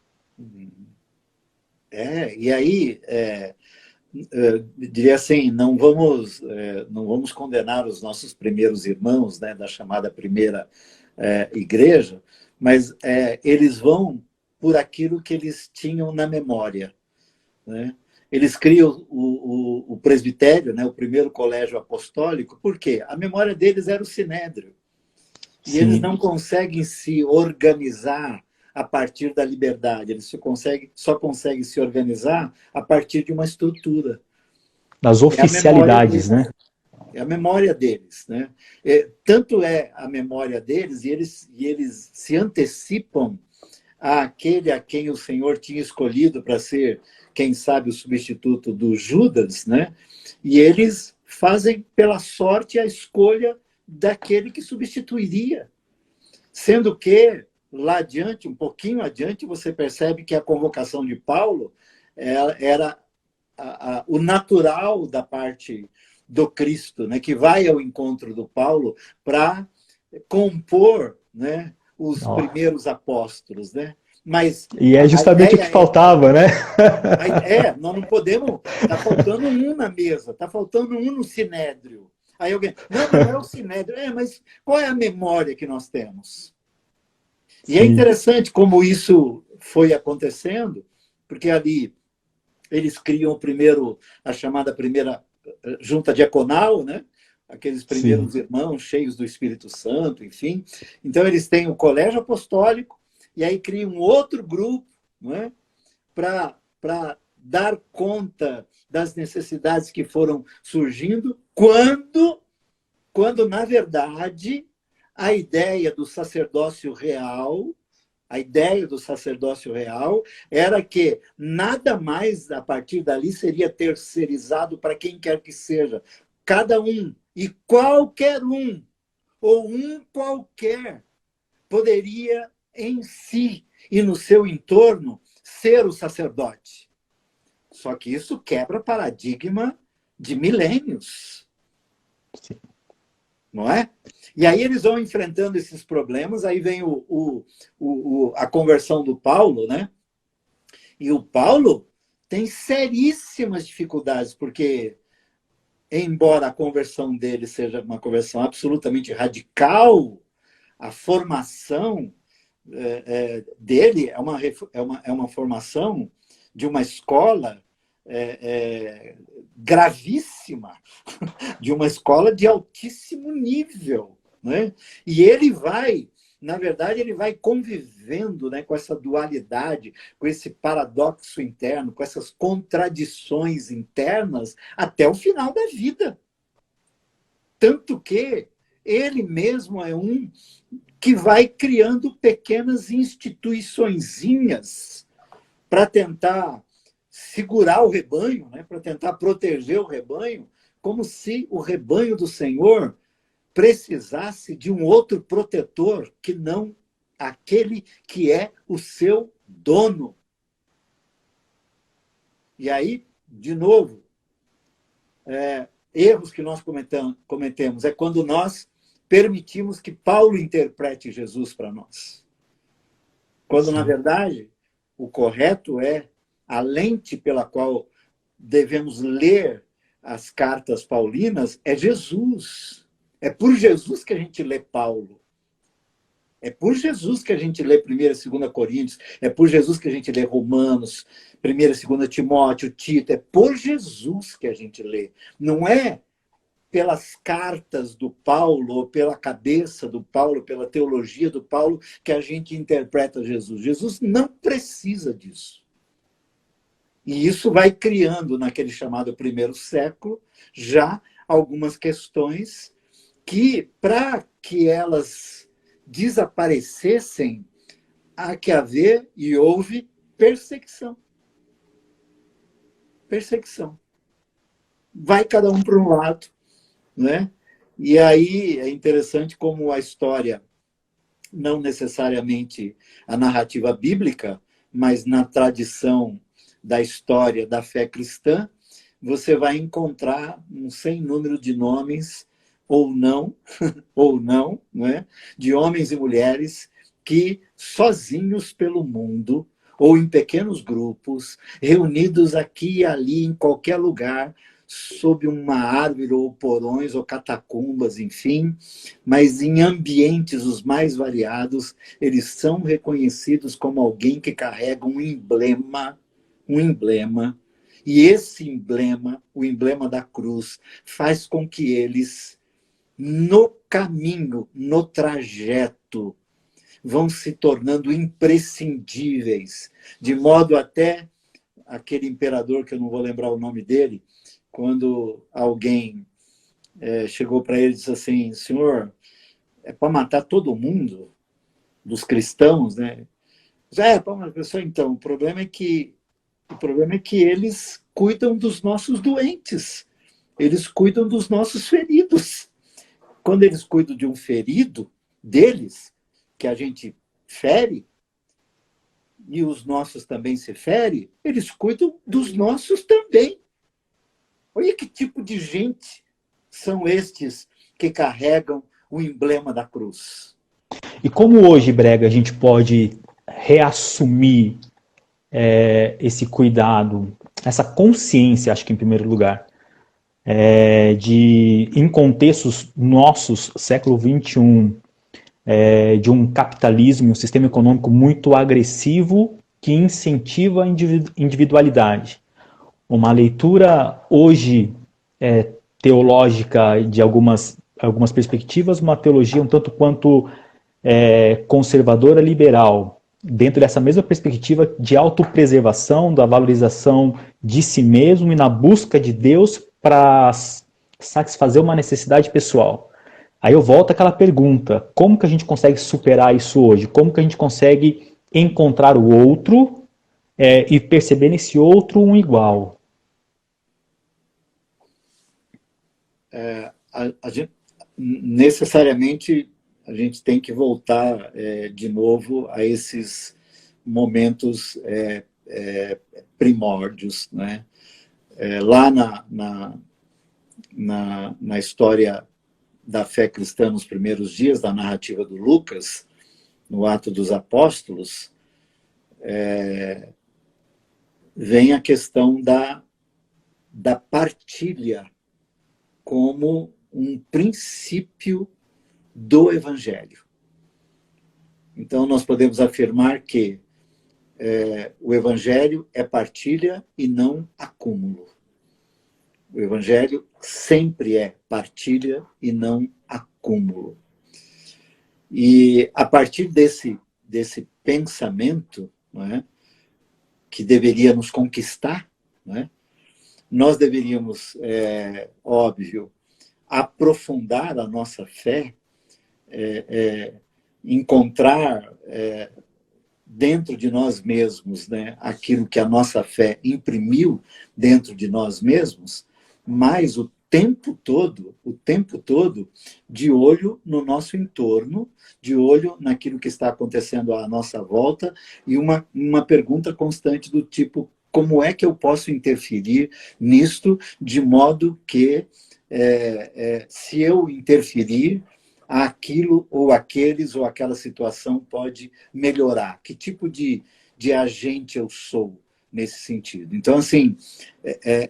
E aí, diria assim, não vamos condenar os nossos primeiros irmãos, né, da chamada primeira igreja, mas eles vão por aquilo que eles tinham na memória, né? Eles criam o presbitério, né, o primeiro colégio apostólico, porque a memória deles era o sinédrio. E Sim. Eles não conseguem se organizar a partir da liberdade, eles só conseguem se organizar a partir de uma estrutura. Das oficialidades, né? É a memória deles, né? Tanto é a memória deles, e eles se antecipam àquele a quem o Senhor tinha escolhido para ser, quem sabe, o substituto do Judas, né? E eles fazem pela sorte a escolha daquele que substituiria. Sendo que lá adiante, um pouquinho adiante, você percebe que a convocação de Paulo era o natural da parte do Cristo, né, que vai ao encontro do Paulo para compor, né, os primeiros apóstolos, né? Mas E é a justamente o que ideia é, faltava, né? nós não podemos, está faltando um na mesa, está faltando um no sinédrio. Aí alguém, não, mas não é o sinédrio. Mas qual é a memória que nós temos? E é Sim, interessante como isso foi acontecendo, porque ali eles criam primeiro a chamada primeira junta diaconal, né? Aqueles sim. primeiros irmãos cheios do Espírito Santo, enfim. Então eles têm o colégio apostólico e aí criam um outro grupo, não é? Para dar conta das necessidades que foram surgindo, quando na verdade a ideia do sacerdócio real, a ideia do sacerdócio real era que nada mais a partir dali seria terceirizado para quem quer que seja. Cada um e qualquer um, ou um qualquer, poderia em si e no seu entorno ser o sacerdote. Só que isso quebra paradigma de milênios, Sim. não é? E aí eles vão enfrentando esses problemas, aí vem a conversão do Paulo, né? E o Paulo tem seríssimas dificuldades, porque, embora a conversão dele seja uma conversão absolutamente radical, a formação dele é uma formação de uma escola gravíssima, de uma escola de altíssimo nível, né? E ele vai, na verdade, ele vai convivendo, né, com essa dualidade, com esse paradoxo interno, com essas contradições internas até o final da vida. Tanto que ele mesmo é um que vai criando pequenas instituiçõezinhas para tentar segurar o rebanho, né? Para tentar proteger o rebanho, como se o rebanho do Senhor precisasse de um outro protetor que não aquele que é o seu dono. E aí, de novo, erros que nós cometemos é quando nós permitimos que Paulo interprete Jesus para nós. Quando, na Sim. verdade, o correto é a lente pela qual devemos ler as cartas paulinas é Jesus. É por Jesus que a gente lê Paulo. É por Jesus que a gente lê 1ª e 2ª Coríntios. É por Jesus que a gente lê Romanos, 1ª e 2ª Timóteo, Tito. É por Jesus que a gente lê. Não é pelas cartas do Paulo, ou pela cabeça do Paulo, pela teologia do Paulo, que a gente interpreta Jesus. Jesus não precisa disso. E isso vai criando, naquele chamado primeiro século, já algumas questões que, para que elas desaparecessem, há que haver e houve perseguição. Perseguição. Vai cada um para um lado, né? E aí é interessante como a história, não necessariamente a narrativa bíblica, mas na tradição da história da fé cristã, você vai encontrar um sem número de nomes, ou não, né? De homens e mulheres que, sozinhos pelo mundo, ou em pequenos grupos, reunidos aqui e ali, em qualquer lugar, sob uma árvore, ou porões, ou catacumbas, enfim, mas em ambientes os mais variados, eles são reconhecidos como alguém que carrega um emblema, e esse emblema, o emblema da cruz, faz com que eles, no caminho, no trajeto, vão se tornando imprescindíveis, de modo até aquele imperador, que eu não vou lembrar o nome dele, quando alguém chegou para ele e disse assim: senhor, é para matar todo mundo, dos cristãos, né? Para uma pessoa, então, o problema é que eles cuidam dos nossos doentes, eles cuidam dos nossos feridos. Quando eles cuidam de um ferido deles, que a gente fere, e os nossos também se ferem, eles cuidam dos nossos também. Olha que tipo de gente são estes que carregam o emblema da cruz. E como hoje, Brega, a gente pode reassumir esse cuidado, essa consciência, acho que em primeiro lugar, em contextos nossos, século XXI, de um capitalismo, um sistema econômico muito agressivo que incentiva a individualidade. Uma leitura hoje teológica de algumas perspectivas, uma teologia um tanto quanto conservadora liberal, dentro dessa mesma perspectiva de autopreservação, da valorização de si mesmo e na busca de Deus para satisfazer uma necessidade pessoal. Aí eu volto àquela pergunta, como que a gente consegue superar isso hoje? Como que a gente consegue encontrar o outro e perceber nesse outro um igual? A gente, necessariamente a gente tem que voltar de novo a esses momentos primórdios, né? Lá na história da fé cristã nos primeiros dias, da narrativa do Lucas, no Ato dos Apóstolos, vem a questão da partilha como um princípio do Evangelho. Então, nós podemos afirmar que o Evangelho é partilha e não acúmulo. O Evangelho sempre é partilha e não acúmulo. E a partir desse pensamento, não é, que deveria nos conquistar, não é, nós deveríamos, óbvio, aprofundar a nossa fé, encontrar dentro de nós mesmos, né, aquilo que a nossa fé imprimiu dentro de nós mesmos, mas o tempo todo, de olho no nosso entorno, de olho naquilo que está acontecendo à nossa volta, e uma pergunta constante do tipo, como é que eu posso interferir nisto, de modo que, se eu interferir, aquilo ou aqueles ou aquela situação pode melhorar? Que tipo de agente eu sou nesse sentido? Então, assim,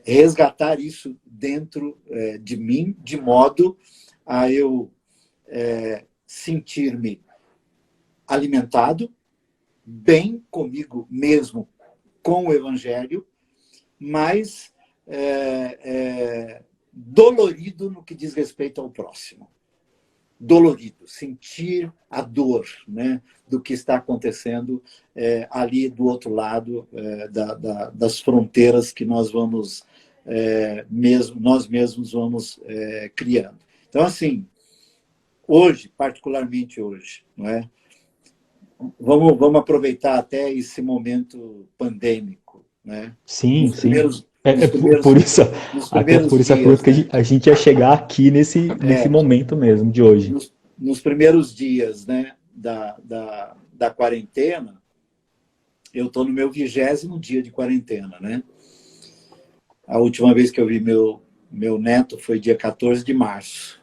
resgatar isso dentro de mim, de modo a eu sentir-me alimentado, bem comigo mesmo, com o Evangelho, mas dolorido no que diz respeito ao próximo. Dolorido, sentir a dor, né, do que está acontecendo ali do outro lado das fronteiras que nós vamos, nós mesmos vamos criando. Então, assim, hoje, particularmente hoje, não é? Vamos aproveitar até esse momento pandêmico, né? Sim, Nos sim. primeiros, nos primeiros, Por isso, nos até primeiros por isso a dias, pergunta que né? a gente ia chegar aqui nesse momento mesmo, de hoje. Nos primeiros dias, né, da quarentena, eu estou no meu 20º dia de quarentena, né? A última vez que eu vi meu neto foi dia 14 de março.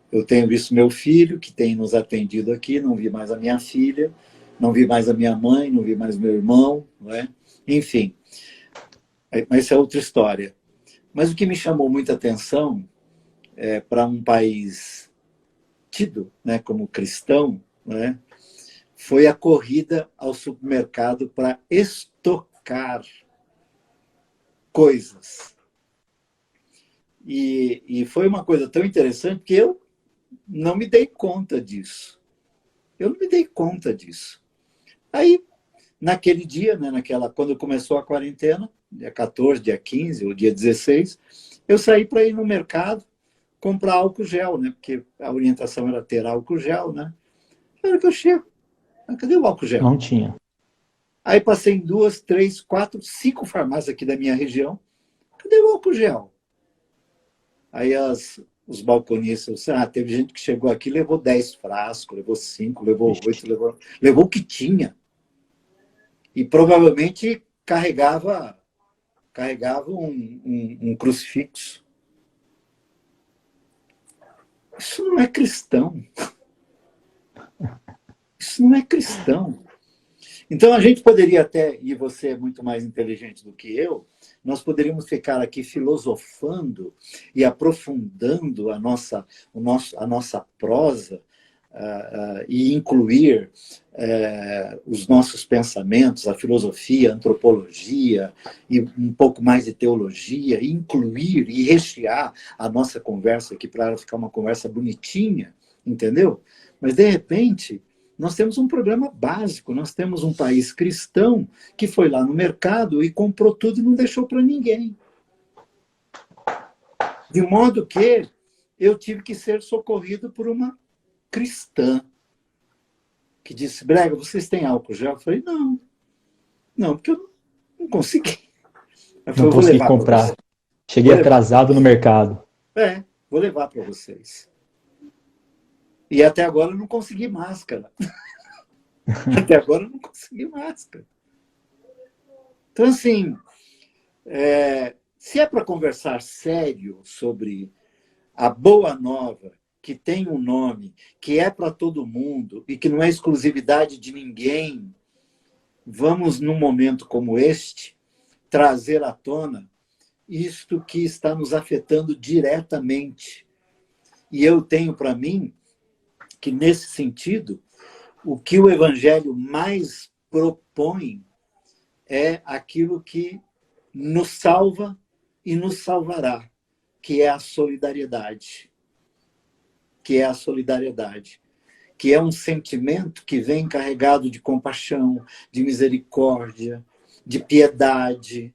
Eu tenho visto meu filho, que tem nos atendido aqui, não vi mais a minha filha, não vi mais a minha mãe, não vi mais meu irmão, não é? Enfim, mas isso é outra história. Mas o que me chamou muita atenção para um país tido, né, como cristão, né, foi a corrida ao supermercado para estocar coisas. E foi uma coisa tão interessante que eu não me dei conta disso. Aí, naquele dia, né, quando começou a quarentena, dia 14, dia 15 ou dia 16, eu saí para ir no mercado comprar álcool gel, né, porque a orientação era ter álcool gel, né? Na hora que eu chego, cadê o álcool gel? Não tinha. Aí passei em 2, 3, 4, 5 farmácias aqui da minha região. Cadê o álcool gel? Aí os balconistas, teve gente que chegou aqui e levou 10 frascos, levou 5, levou 8, levou o que tinha. E provavelmente carregava um crucifixo. Isso não é cristão. Isso Isso não é cristão. Então a gente poderia até, e você é muito mais inteligente do que eu, nós poderíamos ficar aqui filosofando e aprofundando a nossa prosa e incluir os nossos pensamentos, a filosofia, a antropologia e um pouco mais de teologia, e incluir e rechear a nossa conversa aqui para ela ficar uma conversa bonitinha, entendeu? Mas, de repente, nós temos um problema básico, nós temos um país cristão que foi lá no mercado e comprou tudo e não deixou para ninguém. De modo que eu tive que ser socorrido por uma cristã, que disse, Brega, vocês têm álcool gel? Eu falei, não, porque eu não consegui. Ela falou, Não consegui comprar. Cheguei atrasado no mercado. Vou levar para vocês. E até agora eu não consegui máscara. Até agora eu não consegui máscara. Então, assim, se é para conversar sério sobre a boa nova, que tem um nome, que é para todo mundo e que não é exclusividade de ninguém, vamos, num momento como este, trazer à tona isto que está nos afetando diretamente. E eu tenho para mim que, nesse sentido, o que o Evangelho mais propõe é aquilo que nos salva e nos salvará, que é a solidariedade. Que é a solidariedade. Que é um sentimento que vem carregado de compaixão, de misericórdia, de piedade,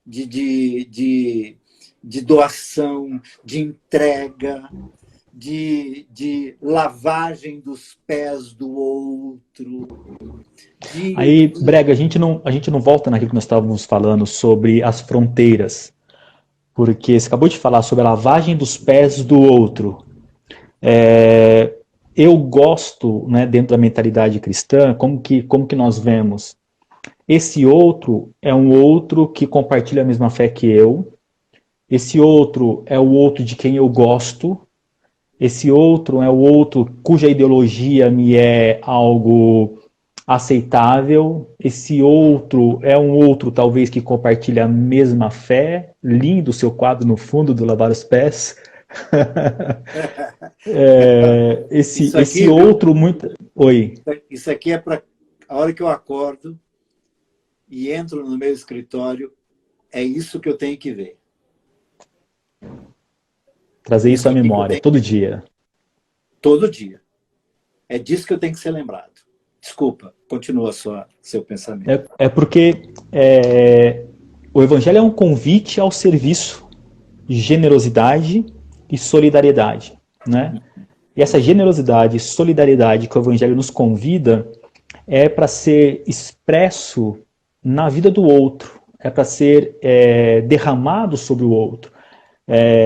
de doação, de entrega, de lavagem dos pés do outro. Aí, Brega, a gente não volta naquilo que nós estávamos falando sobre as fronteiras, porque você acabou de falar sobre a lavagem dos pés do outro. Eu gosto, né, dentro da mentalidade cristã, como que nós vemos? Esse outro é um outro que compartilha a mesma fé que eu, esse outro é o outro de quem eu gosto, esse outro é o outro cuja ideologia me é algo aceitável, esse outro é um outro talvez que compartilha a mesma fé, lindo o seu quadro no fundo do Lavar os Pés. Esse outro muito... Oi. Isso aqui é para a hora que eu acordo e entro no meu escritório, é isso que eu tenho que ver. Trazer isso à memória, todo dia. Todo dia. É disso que eu tenho que ser lembrado. Desculpa, continua seu pensamento. Porque o Evangelho é um convite ao serviço, generosidade e solidariedade, né? E essa generosidade e solidariedade que o Evangelho nos convida é para ser expresso na vida do outro, é para ser derramado sobre o outro.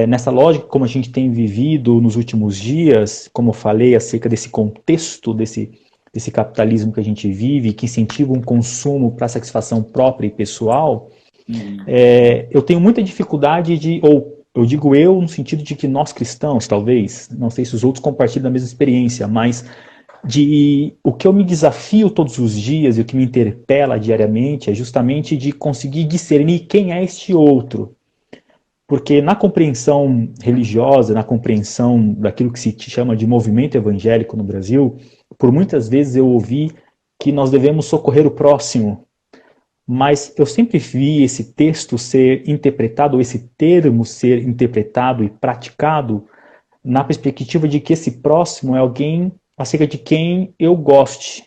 Nessa lógica, como a gente tem vivido nos últimos dias, como eu falei, acerca desse contexto, desse capitalismo que a gente vive, que incentiva um consumo para satisfação própria e pessoal, eu tenho muita dificuldade ou eu digo eu no sentido de que nós cristãos, talvez, não sei se os outros compartilham da mesma experiência, mas o que eu me desafio todos os dias e o que me interpela diariamente é justamente de conseguir discernir quem é este outro. Porque na compreensão religiosa, na compreensão daquilo que se chama de movimento evangélico no Brasil, por muitas vezes eu ouvi que nós devemos socorrer o próximo. Mas eu sempre vi esse texto ser interpretado, ou esse termo ser interpretado e praticado na perspectiva de que esse próximo é alguém acerca de quem eu goste.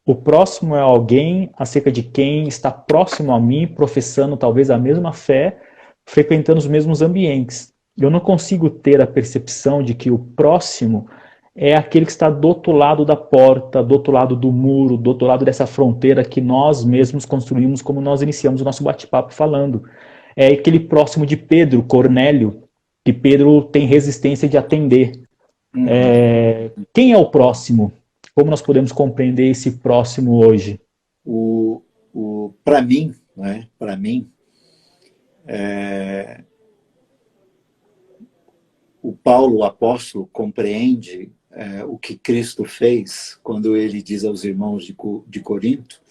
O próximo é alguém acerca de quem está próximo a mim, professando talvez a mesma fé, frequentando os mesmos ambientes. Eu não consigo ter a percepção de que o próximo é aquele que está do outro lado da porta, do outro lado do muro, do outro lado dessa fronteira que nós mesmos construímos como nós iniciamos o nosso bate-papo falando. É aquele próximo de Pedro, Cornélio, que Pedro tem resistência de atender. Quem é o próximo? Como nós podemos compreender esse próximo hoje? Para mim, né? Para mim, o Paulo, o apóstolo, compreende o que Cristo fez quando ele diz aos irmãos de Corinto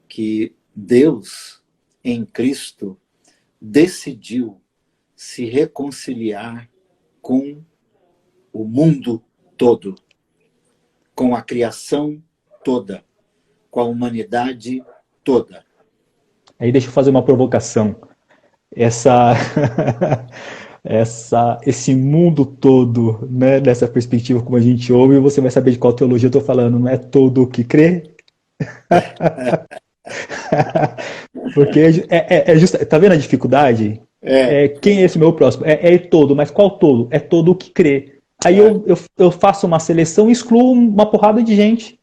que Deus, em Cristo, decidiu se reconciliar com o mundo todo, com a criação toda, com a humanidade toda. Aí deixa eu fazer uma provocação. Essa, esse mundo todo, né, dessa perspectiva como a gente ouve, você vai saber de qual teologia eu estou falando. Não é todo o que crê? Porque é justo, tá vendo a dificuldade? Quem é esse meu próximo? É todo, mas qual todo? É todo o que crê. Aí eu faço uma seleção e excluo uma porrada de gente.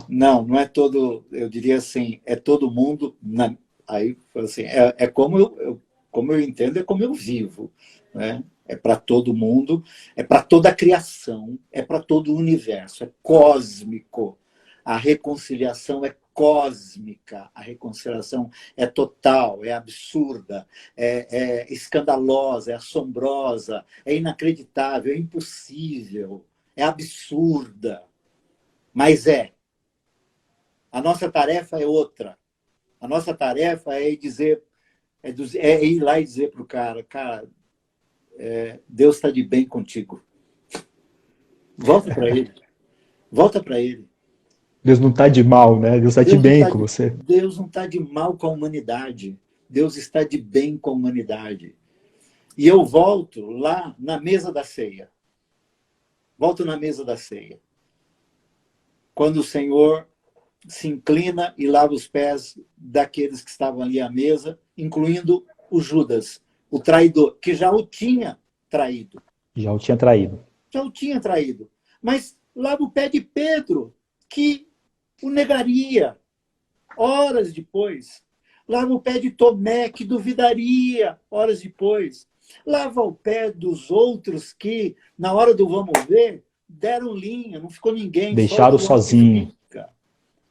Não, não é todo, eu diria assim, é todo mundo, aí assim, como eu entendo, é como eu vivo, né? É para todo mundo, é para toda a criação, é para todo o universo, é cósmico. A reconciliação é cósmica, a reconciliação é total, é absurda, é escandalosa, é assombrosa, é inacreditável, é impossível, é absurda, mas é. A nossa tarefa é outra. A nossa tarefa é dizer, é ir lá e dizer para o cara, Deus está de bem contigo. Volta para ele. Volta para ele. Deus não está de mal, né? Deus está de bem com você. Deus não está de mal com a humanidade. Deus está de bem com a humanidade. E eu volto lá na mesa da ceia. Volto na mesa da ceia. Quando o Senhor se inclina e lava os pés daqueles que estavam ali à mesa, incluindo o Judas, o traidor, que já o tinha traído. Já o tinha traído. Já o tinha traído. Mas lava o pé de Pedro, que o negaria horas depois. Lava o pé de Tomé, que duvidaria horas depois. Lava o pé dos outros que, na hora do vamos ver, deram linha, não ficou ninguém. Deixaram sozinho.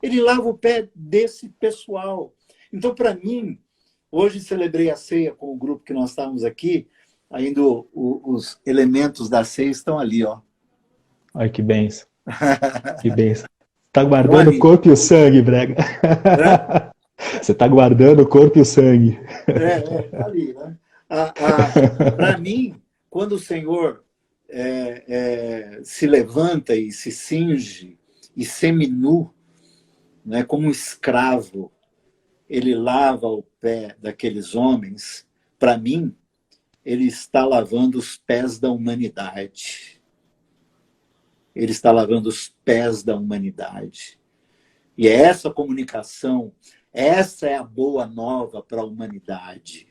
Ele lava o pé desse pessoal. Então, para mim, hoje celebrei a ceia com o grupo que nós estávamos aqui, ainda os elementos da ceia estão ali, ó. Ai, que benção. Que benção. Tá guardando o corpo e o sangue, Brega. Você tá guardando o corpo e o sangue. Tá ali, né? Para mim, quando o Senhor se levanta e se cinge e seminu, né, como um escravo, ele lava o pé daqueles homens, para mim, ele está lavando os pés da humanidade. Ele está lavando os pés da humanidade. E é essa comunicação, essa é a boa nova para a humanidade.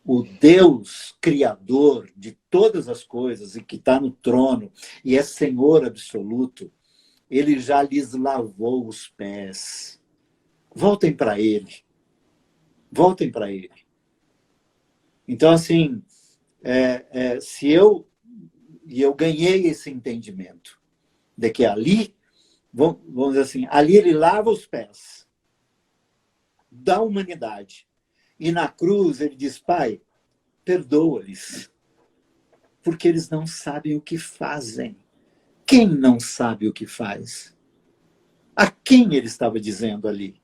O Deus criador de todas as coisas e que está no trono e é Senhor absoluto, ele já lhes lavou os pés. Voltem para ele. Voltem para ele. Então, assim, se eu ganhei esse entendimento de que ali, vamos dizer assim, ali ele lava os pés da humanidade. E na cruz ele diz, Pai, perdoa-lhes, porque eles não sabem o que fazem. Quem não sabe o que faz? A quem ele estava dizendo ali?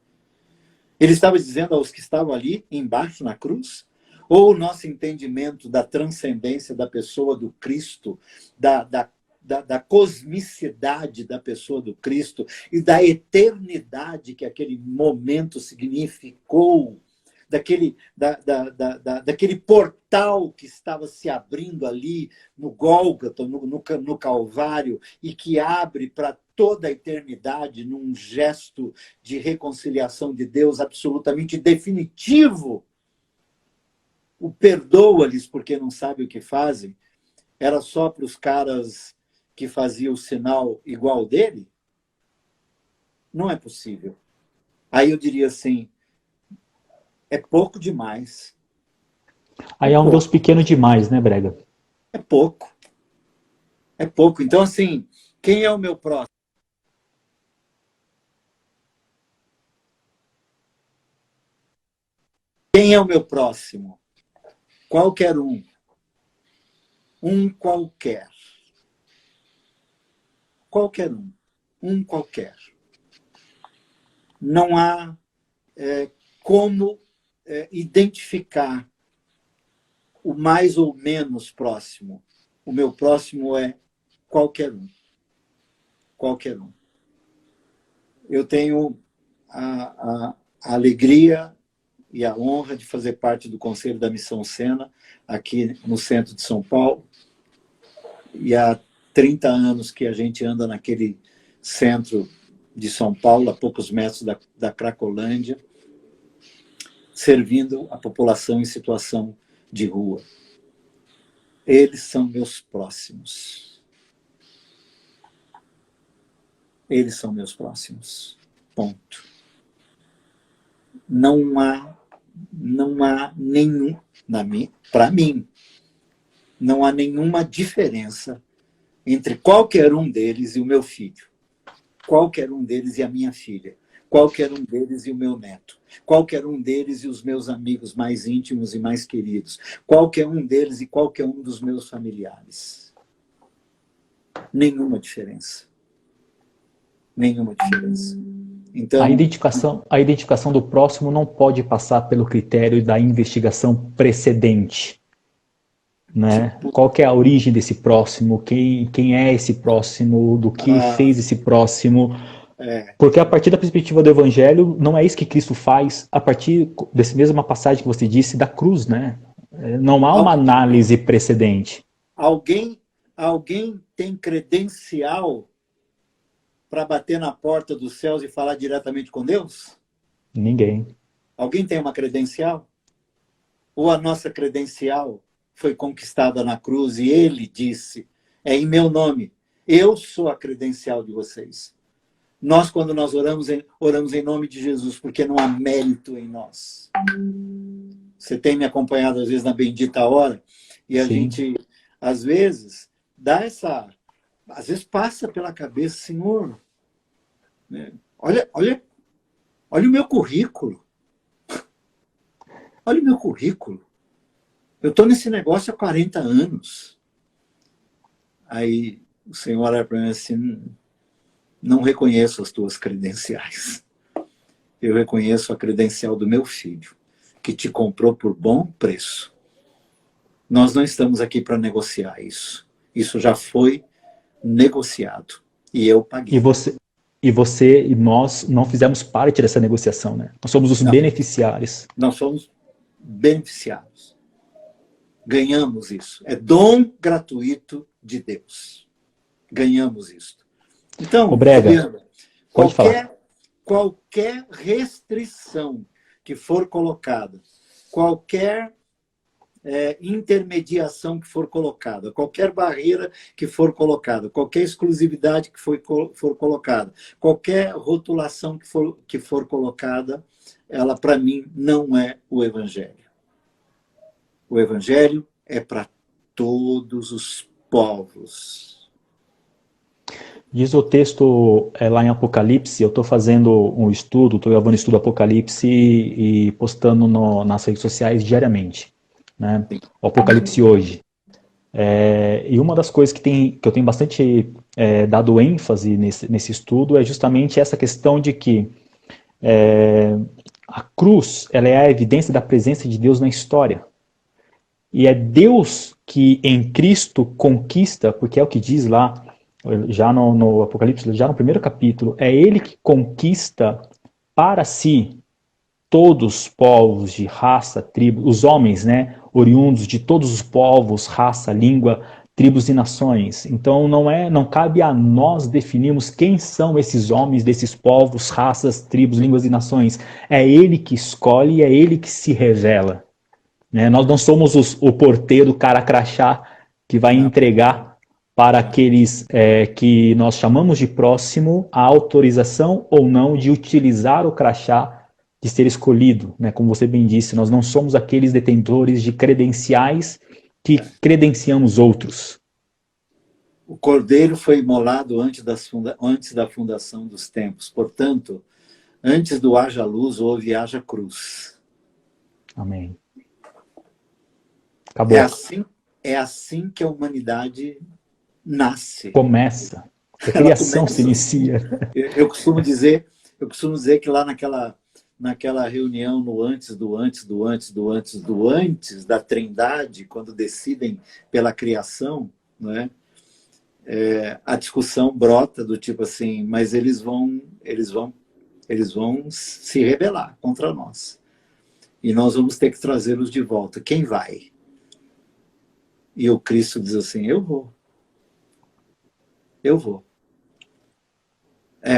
Ele estava dizendo aos que estavam ali embaixo na cruz? Ou o nosso entendimento da transcendência da pessoa do Cristo, da cosmicidade da pessoa do Cristo e da eternidade que aquele momento significou, daquele portal que estava se abrindo ali no Gólgota, no Calvário, e que abre para toda a eternidade num gesto de reconciliação de Deus absolutamente definitivo. O perdoa-lhes porque não sabe o que fazem, era só para os caras que faziam o sinal igual dele? Não é possível. Aí eu diria assim, é pouco demais. Aí é um Deus pequeno demais, né, Brega? É pouco. É pouco. Então, assim, quem é o meu próximo? Quem é o meu próximo? Qualquer um. Um qualquer. qualquer um qualquer. Não há como identificar o mais ou menos próximo. O meu próximo é qualquer um. Qualquer um. Eu tenho a alegria e a honra de fazer parte do Conselho da Missão Sena, aqui no centro de São Paulo. E há 30 anos que a gente anda naquele centro de São Paulo, a poucos metros da Cracolândia, servindo a população em situação de rua. Eles são meus próximos. Eles são meus próximos. Ponto. Não há nenhum, para mim, não há nenhuma diferença entre qualquer um deles e o meu filho, qualquer um deles e a minha filha, qualquer um deles e o meu neto, qualquer um deles e os meus amigos mais íntimos e mais queridos, qualquer um deles e qualquer um dos meus familiares. Nenhuma diferença. Nenhuma diferença. Então, a identificação do próximo não pode passar pelo critério da investigação precedente. Né? Qual que é a origem desse próximo? Quem é esse próximo? Do que fez esse próximo? Porque a partir da perspectiva do Evangelho, não é isso que Cristo faz a partir dessa mesma passagem que você disse da cruz, né? Não há uma análise precedente. Alguém tem credencial para bater na porta dos céus e falar diretamente com Deus? Ninguém. Alguém tem uma credencial? Ou a nossa credencial foi conquistada na cruz e ele disse, é em meu nome, eu sou a credencial de vocês. Nós, quando nós oramos em nome de Jesus, porque não há mérito em nós. Você tem me acompanhado, às vezes, na bendita hora, e a gente, às vezes, às vezes passa pela cabeça, Senhor, né? Olha o meu currículo. Olha o meu currículo. Eu estou nesse negócio há 40 anos. Aí o Senhor olha para mim assim, não reconheço as tuas credenciais. Eu reconheço a credencial do meu filho, que te comprou por bom preço. Nós não estamos aqui para negociar isso. Isso já foi negociado. E eu paguei. E nós não fizemos parte dessa negociação, né? Nós somos os beneficiários. Nós somos beneficiados. Ganhamos isso. É dom gratuito de Deus. Ganhamos isso. Então, Brega, pode falar. Qualquer restrição que for colocada, qualquer intermediação que for colocada, qualquer barreira que for colocada, qualquer exclusividade que for colocada, qualquer rotulação que for colocada, ela, para mim, não é o Evangelho. O Evangelho é para todos os povos. Diz o texto lá em Apocalipse, eu estou fazendo um estudo, estou gravando estudo Apocalipse e postando nas redes sociais diariamente. Né? O Apocalipse hoje. E uma das coisas que eu tenho bastante dado ênfase nesse estudo é justamente essa questão de que a cruz ela é a evidência da presença de Deus na história. E é Deus que em Cristo conquista, porque é o que diz lá, já no Apocalipse, já no primeiro capítulo, é Ele que conquista para si todos os povos de raça, tribo, os homens, né, oriundos de todos os povos, raça, língua, tribos e nações. Então não cabe a nós definirmos quem são esses homens desses povos, raças, tribos, línguas e nações. É Ele que escolhe, é Ele que se revela. Né? Nós não somos o porteiro, cara crachá, que vai entregar para aqueles que nós chamamos de próximo a autorização ou não de utilizar o crachá de ser escolhido. Né? Como você bem disse, nós não somos aqueles detentores de credenciais que credenciamos outros. O Cordeiro foi imolado antes da fundação dos tempos. Portanto, antes do haja luz, houve haja cruz. Amém. Acabou. É assim que a humanidade nasce. Começa. A Ela criação se começa. inicia. Eu costumo dizer que lá naquela reunião no antes da Trindade, quando decidem pela criação, né, a discussão brota do tipo assim, mas eles vão se rebelar contra nós. E nós vamos ter que trazê-los de volta. Quem vai? E o Cristo diz assim, eu vou. Eu vou.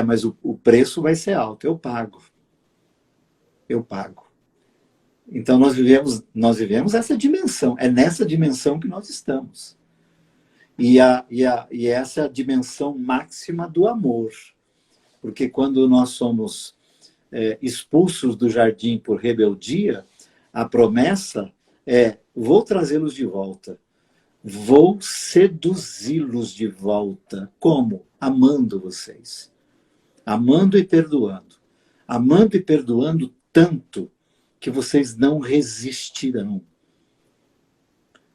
Mas o preço vai ser alto, eu pago. Eu pago. Então nós vivemos essa dimensão, é nessa dimensão que nós estamos. E essa é a dimensão máxima do amor. Porque quando nós somos expulsos do jardim por rebeldia, a promessa é, vou trazê-los de volta. Vou seduzi-los de volta. Como? Amando vocês. Amando e perdoando. Amando e perdoando tanto que vocês não resistirão.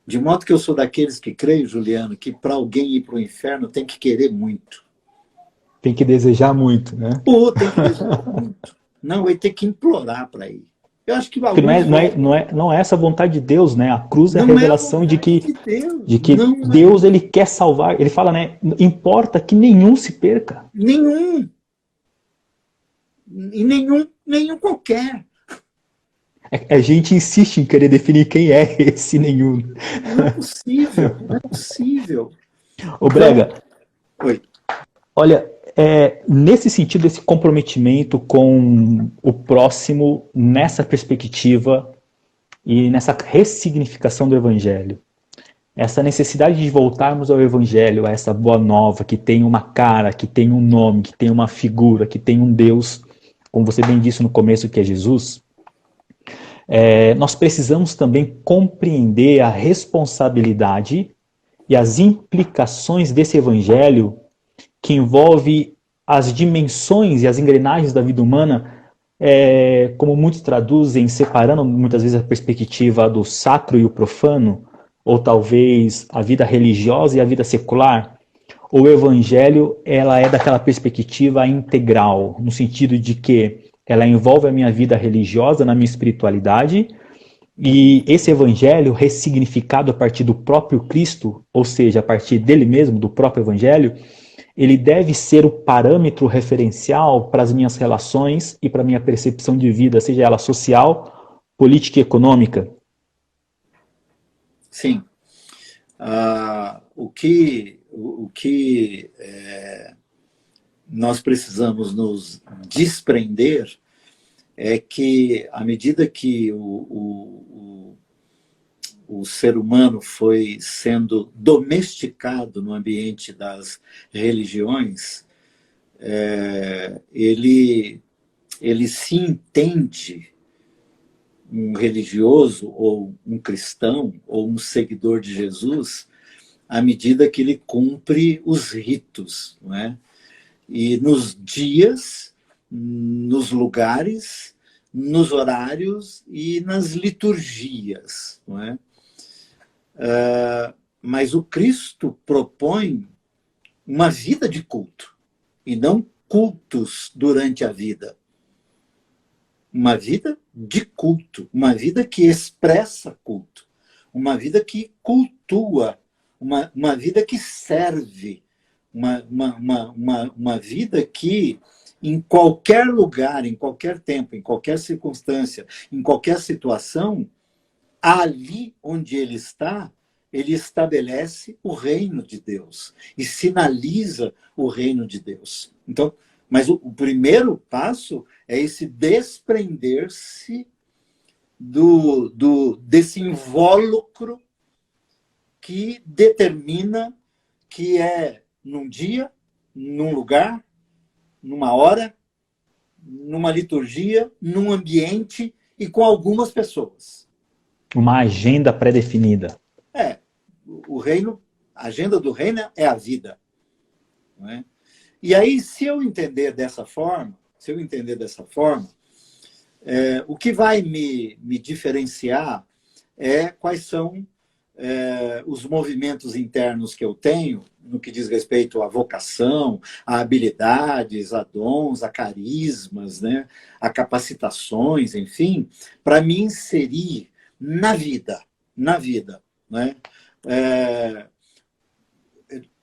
De modo que eu sou daqueles que creio, Juliano, que para alguém ir para o inferno tem que querer muito. Tem que desejar muito, né? Ou tem que desejar muito. Não, vai ter que implorar para ir. Eu acho que Porque alguns não é essa a vontade de Deus, né? A cruz é a não é a revelação vontade de de Deus. que Não Deus ele quer salvar. Ele fala, né? Importa que nenhum se perca. Nenhum. E nenhum qualquer. A gente insiste em querer definir quem é esse nenhum. Não é possível. Não é possível. Ô Então, Brega, oi. olha, nesse sentido, esse comprometimento com o próximo, nessa perspectiva e nessa ressignificação do Evangelho, essa necessidade de voltarmos ao Evangelho, a essa boa nova, que tem uma cara, que tem um nome, que tem uma figura, que tem um Deus, como você bem disse no começo, que é Jesus, nós precisamos também compreender a responsabilidade e as implicações desse Evangelho que envolve as dimensões e as engrenagens da vida humana, como muitos traduzem, separando muitas vezes a perspectiva do sacro e o profano, ou talvez a vida religiosa e a vida secular. O Evangelho, ela é daquela perspectiva integral, no sentido de que ela envolve a minha vida religiosa, na minha espiritualidade, e esse Evangelho, ressignificado a partir do próprio Cristo, ou seja, a partir dele mesmo, do próprio Evangelho, ele deve ser o parâmetro referencial para as minhas relações e para a minha percepção de vida, seja ela social, política e econômica. Sim. O que nós precisamos nos desprender é que, à medida que o ser humano foi sendo domesticado no ambiente das religiões, ele se entende um religioso ou um cristão ou um seguidor de Jesus à medida que ele cumpre os ritos, não é? E nos dias, nos lugares, nos horários e nas liturgias, não é? Mas o Cristo propõe uma vida de culto e não cultos durante a vida. Uma vida de culto, uma vida que expressa culto, uma vida que cultua, uma vida que serve, uma vida que, em qualquer lugar, em qualquer tempo, em qualquer circunstância, em qualquer situação, ali onde ele estabelece o reino de Deus e sinaliza o reino de Deus. Então, mas o primeiro passo é esse desprender-se desse invólucro que determina que é num dia, num lugar, numa hora, numa liturgia, num ambiente e com algumas pessoas. Uma agenda pré-definida. O reino, a agenda do reino é a vida. Não é? E aí, se eu entender dessa forma, o que vai me diferenciar é quais são os movimentos internos que eu tenho, no que diz respeito à vocação, a habilidades, a dons, a carismas, né? A capacitações, enfim, para me inserir na vida, né?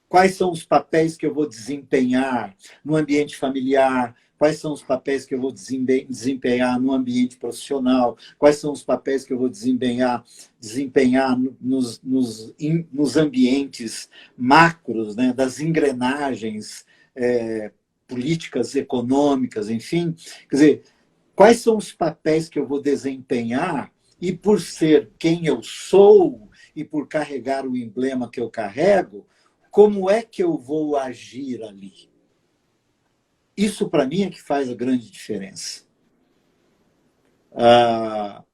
Quais são os papéis que eu vou desempenhar no ambiente familiar, quais são os papéis que eu vou desempenhar no ambiente profissional, quais são os papéis que eu vou desempenhar nos ambientes macros, né, das engrenagens políticas, econômicas, enfim. Quer dizer, quais são os papéis que eu vou desempenhar e por ser quem eu sou e por carregar o emblema que eu carrego, como é que eu vou agir ali? Isso, para mim, é que faz a grande diferença. A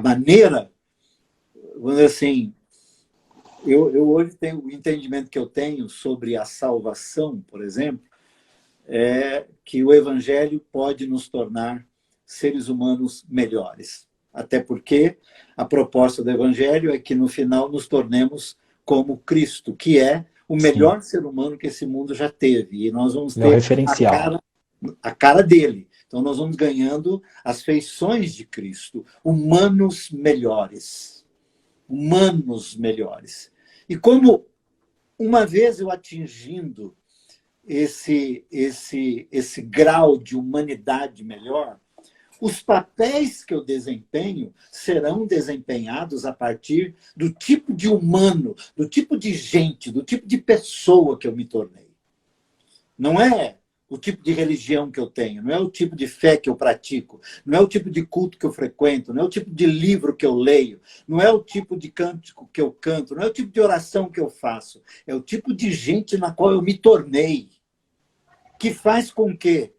maneira, vamos dizer assim, eu hoje tenho o entendimento que eu tenho sobre a salvação, por exemplo, é que o Evangelho pode nos tornar seres humanos melhores. Até porque a proposta do Evangelho é que, no final, nos tornemos como Cristo, que é o melhor Sim. ser humano que esse mundo já teve. E nós vamos ter a cara dele. Então, nós vamos ganhando as feições de Cristo, humanos melhores. Humanos melhores. E como, uma vez eu atingindo esse grau de humanidade melhor, os papéis que eu desempenho serão desempenhados a partir do tipo de humano, do tipo de gente, do tipo de pessoa que eu me tornei. Não é o tipo de religião que eu tenho, não é o tipo de fé que eu pratico, não é o tipo de culto que eu frequento, não é o tipo de livro que eu leio, não é o tipo de cântico que eu canto, não é o tipo de oração que eu faço. É o tipo de gente na qual eu me tornei, que faz com que,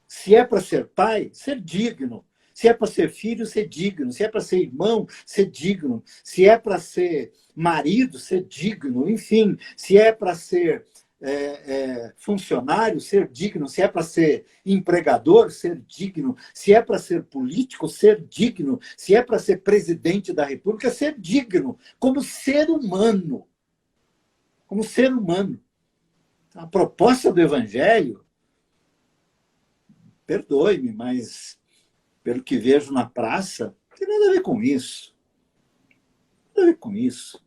se é para ser pai, ser digno. Se é para ser filho, ser digno. Se é para ser irmão, ser digno. Se é para ser marido, ser digno. Enfim, se é para ser funcionário, ser digno. Se é para ser empregador, ser digno. Se é para ser político, ser digno. Se é para ser presidente da República, ser digno. Como ser humano. Como ser humano. A proposta do Evangelho, perdoe-me, mas pelo que vejo na praça, não tem nada a ver com isso. Não tem nada a ver com isso.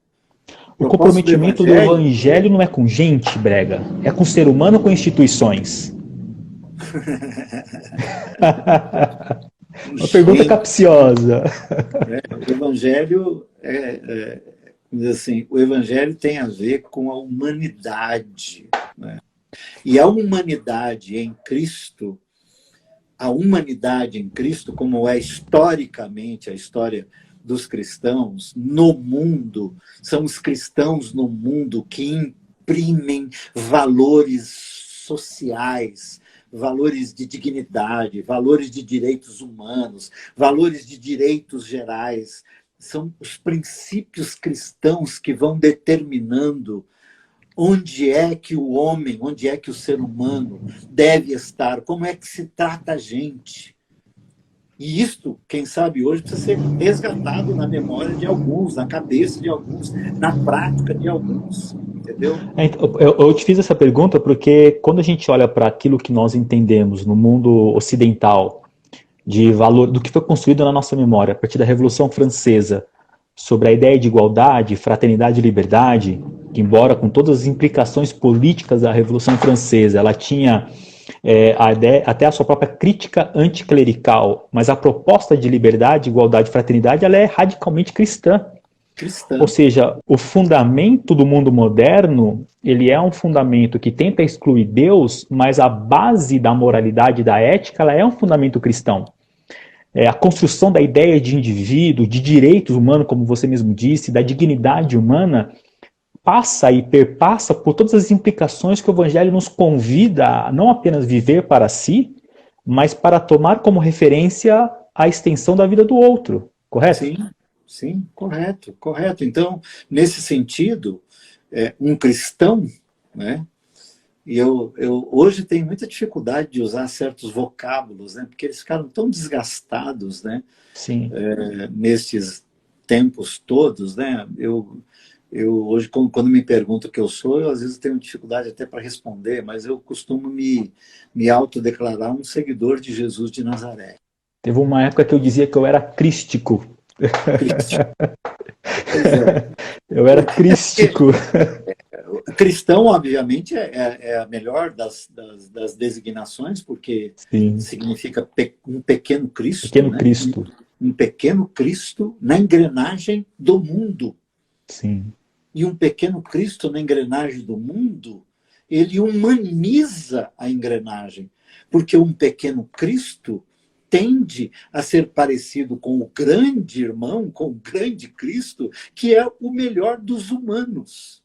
O comprometimento do Evangelho não é com gente, Brega, é com ser humano ou com instituições? Uma pergunta capciosa. O Evangelho assim, o Evangelho tem a ver com a humanidade, né? E a humanidade em Cristo, como é historicamente a história dos cristãos no mundo, são os cristãos no mundo que imprimem valores sociais, valores de dignidade, valores de direitos humanos, valores de direitos gerais. São os princípios cristãos que vão determinando onde é que o homem, onde é que o ser humano deve estar, como é que se trata a gente. E isto, quem sabe hoje, precisa ser resgatado na memória de alguns, na cabeça de alguns, na prática de alguns, entendeu? Eu te fiz essa pergunta porque quando a gente olha para aquilo que nós entendemos no mundo ocidental, de valor, do que foi construído na nossa memória a partir da Revolução Francesa, sobre a ideia de igualdade, fraternidade e liberdade, que embora com todas as implicações políticas da Revolução Francesa, ela tinha a ideia, até a sua própria crítica anticlerical, mas a proposta de liberdade, igualdade e fraternidade, ela é radicalmente cristã. Ou seja, o fundamento do mundo moderno, ele é um fundamento que tenta excluir Deus, mas a base da moralidade e da ética, ela é um fundamento cristão. A construção da ideia de indivíduo, de direitos humanos, como você mesmo disse, da dignidade humana, passa e perpassa por todas as implicações que o Evangelho nos convida a não apenas viver para si, mas para tomar como referência a extensão da vida do outro, correto? Sim, correto. Então, nesse sentido, um cristão, né? E eu hoje tenho muita dificuldade de usar certos vocábulos, né? Porque eles ficaram tão desgastados, né? Sim. Nestes tempos todos, né? Eu hoje, quando me perguntam o que eu sou, eu às vezes tenho dificuldade até para responder, mas eu costumo me autodeclarar um seguidor de Jesus de Nazaré. Teve uma época que eu dizia que eu era crístico. Crístico. Pois é. Eu era crístico. Cristão, obviamente, é a melhor das designações, porque Sim. significa um pequeno Cristo, Pequeno né? Cristo. Um pequeno Cristo na engrenagem do mundo. Sim. E um pequeno Cristo na engrenagem do mundo, ele humaniza a engrenagem, porque um pequeno Cristo tende a ser parecido com o grande irmão, com o grande Cristo, que é o melhor dos humanos.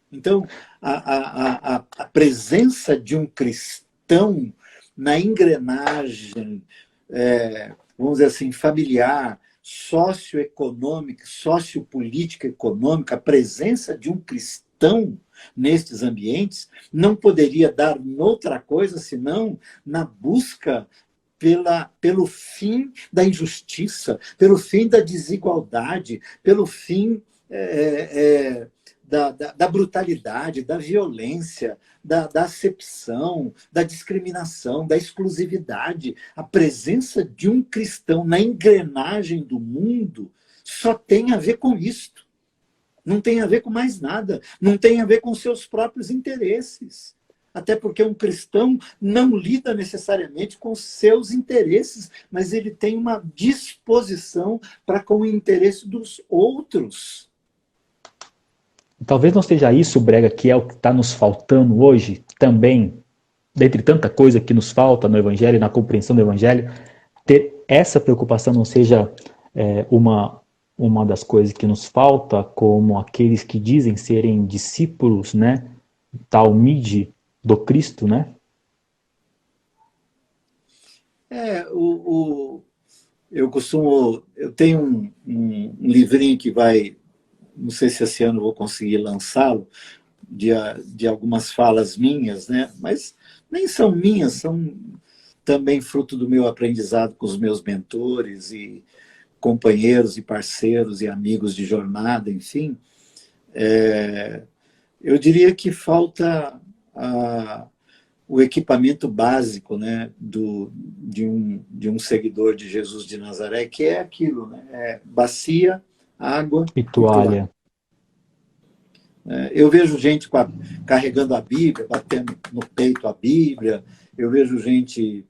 Então, a presença de um cristão na engrenagem, vamos dizer assim, familiar, socioeconômica, sociopolítica econômica, a presença de um cristão nestes ambientes não poderia dar noutra coisa senão na busca pelo fim da injustiça, pelo fim da desigualdade, pelo fim da brutalidade, da violência, da acepção, da discriminação, da exclusividade. A presença de um cristão na engrenagem do mundo só tem a ver com isto. Não tem a ver com mais nada. Não tem a ver com seus próprios interesses. Até porque um cristão não lida necessariamente com seus interesses, mas ele tem uma disposição para com o interesse dos outros. Talvez não seja isso, Brega, que é o que está nos faltando hoje também, dentre tanta coisa que nos falta no Evangelho, na compreensão do Evangelho, ter essa preocupação não seja uma das coisas que nos falta, como aqueles que dizem serem discípulos, né, talmide do Cristo, né? Eu tenho um livrinho que vai, não sei se esse ano eu vou conseguir lançá-lo, de algumas falas minhas, né? Mas nem são minhas, são também fruto do meu aprendizado com os meus mentores e companheiros e parceiros e amigos de jornada, enfim. Eu diria que falta o equipamento básico, né, de um seguidor de Jesus de Nazaré, que é aquilo, né? Bacia, água e toalha. Eu vejo gente carregando a Bíblia, batendo no peito a Bíblia, eu vejo gente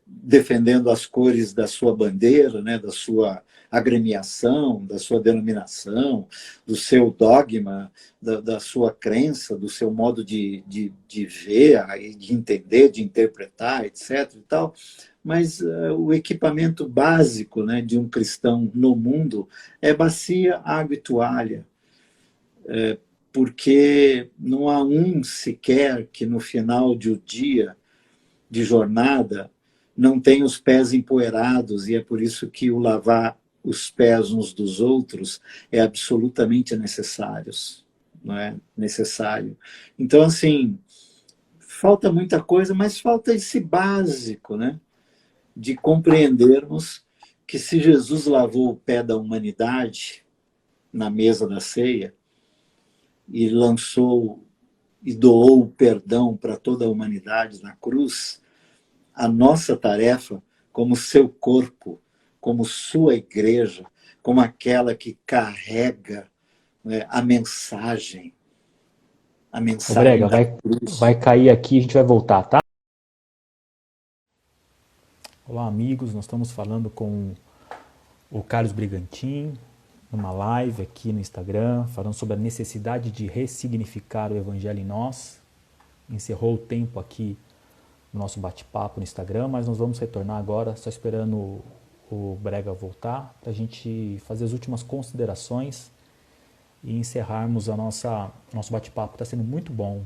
defendendo as cores da sua bandeira, né, da sua agremiação, da sua denominação, do seu dogma, da sua crença, do seu modo de ver, de entender, de interpretar, etc. E tal. Mas o equipamento básico, né, de um cristão no mundo é bacia, água e toalha. Porque não há um sequer que no final de um dia de jornada não tenha os pés empoeirados, e é por isso que o lavar os pés uns dos outros é absolutamente não é necessário. Então, assim, falta muita coisa, mas falta esse básico, né, de compreendermos que se Jesus lavou o pé da humanidade na mesa da ceia, e lançou e doou o perdão para toda a humanidade na cruz, a nossa tarefa, como seu corpo, como sua igreja, como aquela que carrega, né, a mensagem Brega, da cruz. vai cair aqui, a gente vai voltar, tá? Olá, amigos, nós estamos falando com o Carlos Brigantin, numa live aqui no Instagram, falando sobre a necessidade de ressignificar o Evangelho em nós. Encerrou o tempo aqui no nosso bate-papo no Instagram, mas nós vamos retornar agora, só esperando o Brega voltar, para a gente fazer as últimas considerações e encerrarmos nosso bate-papo. Está sendo muito bom,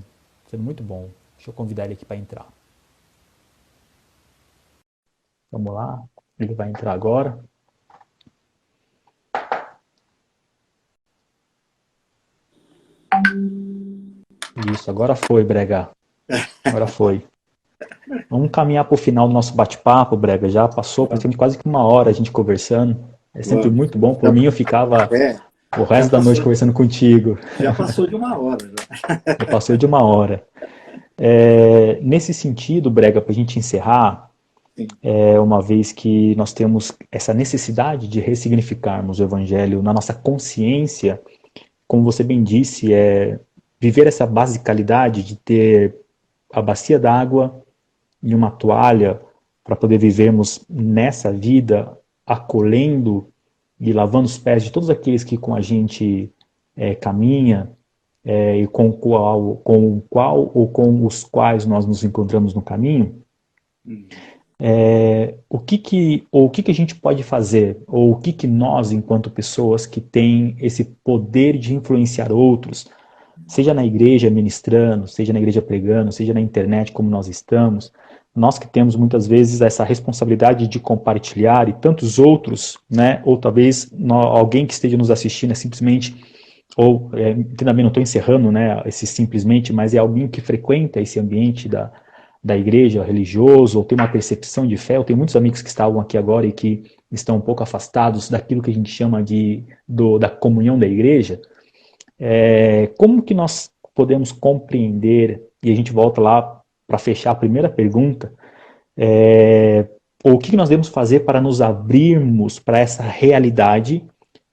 Deixa eu convidar ele aqui para entrar. Vamos lá, ele vai entrar agora. Isso, agora foi, Brega. Agora foi. Vamos caminhar para o final do nosso bate-papo, Brega. Já passou praticamente quase que uma hora a gente conversando. É sempre Vamos. muito bom. Por mim, eu ficava É, o já resto da noite passou, conversando contigo. já passou de uma hora. Já. Já passou de uma hora. Nesse sentido, Brega, para a gente encerrar, Sim. uma vez que nós temos essa necessidade de ressignificarmos o Evangelho na nossa consciência, como você bem disse, viver essa basicalidade de ter a bacia d'água e uma toalha para poder vivermos nessa vida, acolhendo e lavando os pés de todos aqueles que com a gente caminha, e com o qual ou com os quais nós nos encontramos no caminho. Hum. O que a gente pode fazer, ou o que nós, enquanto pessoas que têm esse poder de influenciar outros, seja na igreja ministrando, seja na igreja pregando, seja na internet como nós estamos, nós que temos muitas vezes essa responsabilidade de compartilhar e tantos outros, né, ou talvez alguém que esteja nos assistindo é simplesmente, ou também não estou encerrando, né, esse simplesmente, mas é alguém que frequenta esse ambiente da igreja, religioso, ou tem uma percepção de fé. Eu tenho muitos amigos que estavam aqui agora e que estão um pouco afastados daquilo que a gente chama da comunhão da igreja. Como que nós podemos compreender, e a gente volta lá para fechar a primeira pergunta, ou o que nós devemos fazer para nos abrirmos para essa realidade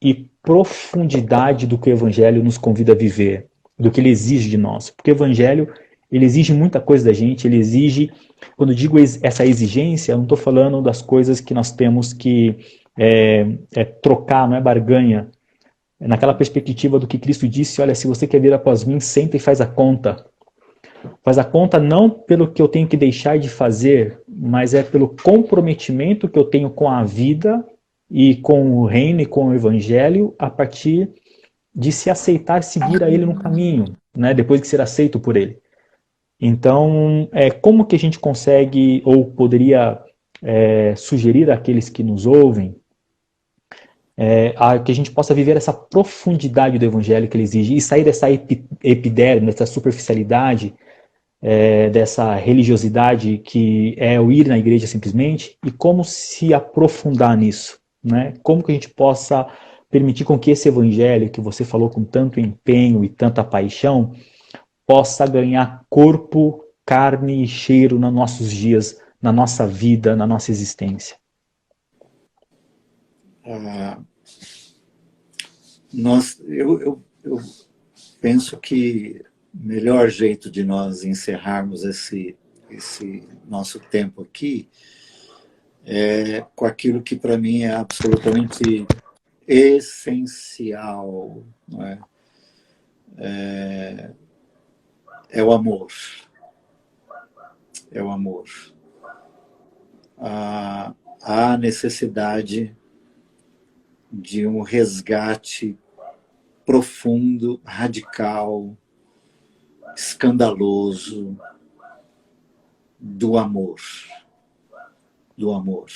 e profundidade do que o Evangelho nos convida a viver, do que ele exige de nós? Porque o Evangelho, ele exige muita coisa da gente, ele exige, quando eu digo essa exigência, eu não estou falando das coisas que nós temos que trocar, não é barganha, naquela perspectiva do que Cristo disse: olha, se você quer vir após mim, senta e faz a conta. Faz a conta não pelo que eu tenho que deixar de fazer, mas é pelo comprometimento que eu tenho com a vida e com o reino e com o evangelho, a partir de se aceitar seguir a ele no caminho, né, depois de ser aceito por ele. Então, como que a gente consegue, ou poderia sugerir àqueles que nos ouvem, que a gente possa viver essa profundidade do evangelho que ele exige e sair dessa epiderme, dessa superficialidade, dessa religiosidade que é o ir na igreja simplesmente, e como se aprofundar nisso, né? Como que a gente possa permitir com que esse evangelho que você falou com tanto empenho e tanta paixão possa ganhar corpo, carne e cheiro nos nossos dias, na nossa vida, na nossa existência. Eu penso que o melhor jeito de nós encerrarmos esse nosso tempo aqui é com aquilo que para mim é absolutamente essencial, não é? É o amor. É o amor. Há necessidade de um resgate profundo, radical, escandaloso do amor. Do amor.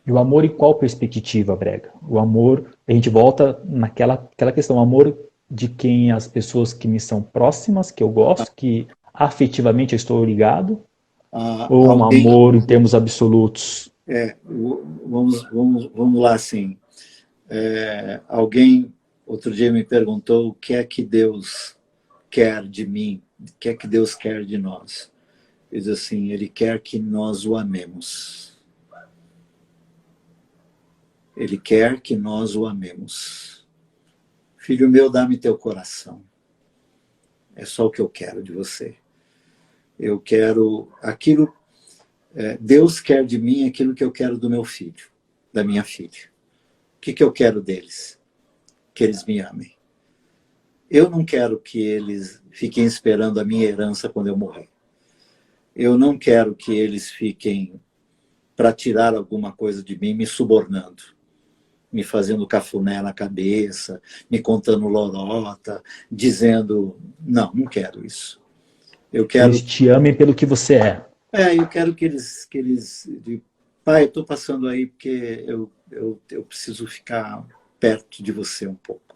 E o amor em qual perspectiva, Brega? O amor, a gente volta naquela questão, o amor de quem as pessoas que me são próximas, que eu gosto, que afetivamente eu estou ligado, ou um amor em termos absolutos? Vamos lá, assim. Alguém outro dia me perguntou o que é que Deus quer de mim, o que é que Deus quer de nós. Diz assim: Ele quer que nós o amemos. Ele quer que nós o amemos. Filho meu, dá-me teu coração. É só o que eu quero de você. Eu quero aquilo. Deus quer de mim aquilo que eu quero do meu filho, da minha filha. O que eu quero deles? Que eles me amem. Eu não quero que eles fiquem esperando a minha herança quando eu morrer. Eu não quero que eles fiquem, para tirar alguma coisa de mim, me subornando, me fazendo cafuné na cabeça, me contando lorota, dizendo: não quero isso. Eu quero eles te amem pelo que você é. Eu quero que eles pai, eu estou passando aí porque eu preciso ficar perto de você um pouco.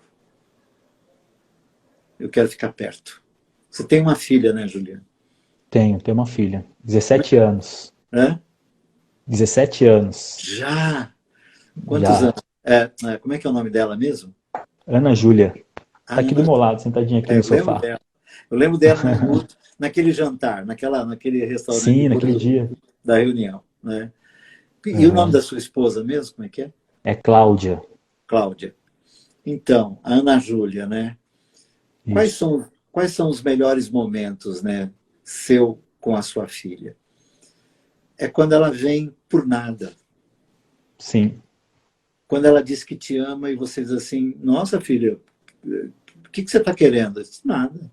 Eu quero ficar perto. Você tem uma filha, né, Juliana? Tenho uma filha, 17 anos. Hã? 17 anos. Já? Quantos Já. anos Como é que é o nome dela mesmo? Ana Júlia. A Tá aqui do Ana. meu lado, sentadinha aqui no Eu lembro sofá. dela. Eu lembro dela naquele jantar, naquele restaurante Sim, depois naquele dia. da reunião, né? E o nome Aham. da sua esposa mesmo, como é que é? É Cláudia. Cláudia. Então, a Ana Júlia, né? Quais Isso. são, quais são os melhores momentos, né, seu com a sua filha? É quando ela vem por nada. Sim. Quando ela diz que te ama e você diz assim, nossa filha, o que você está querendo? Eu disse, nada.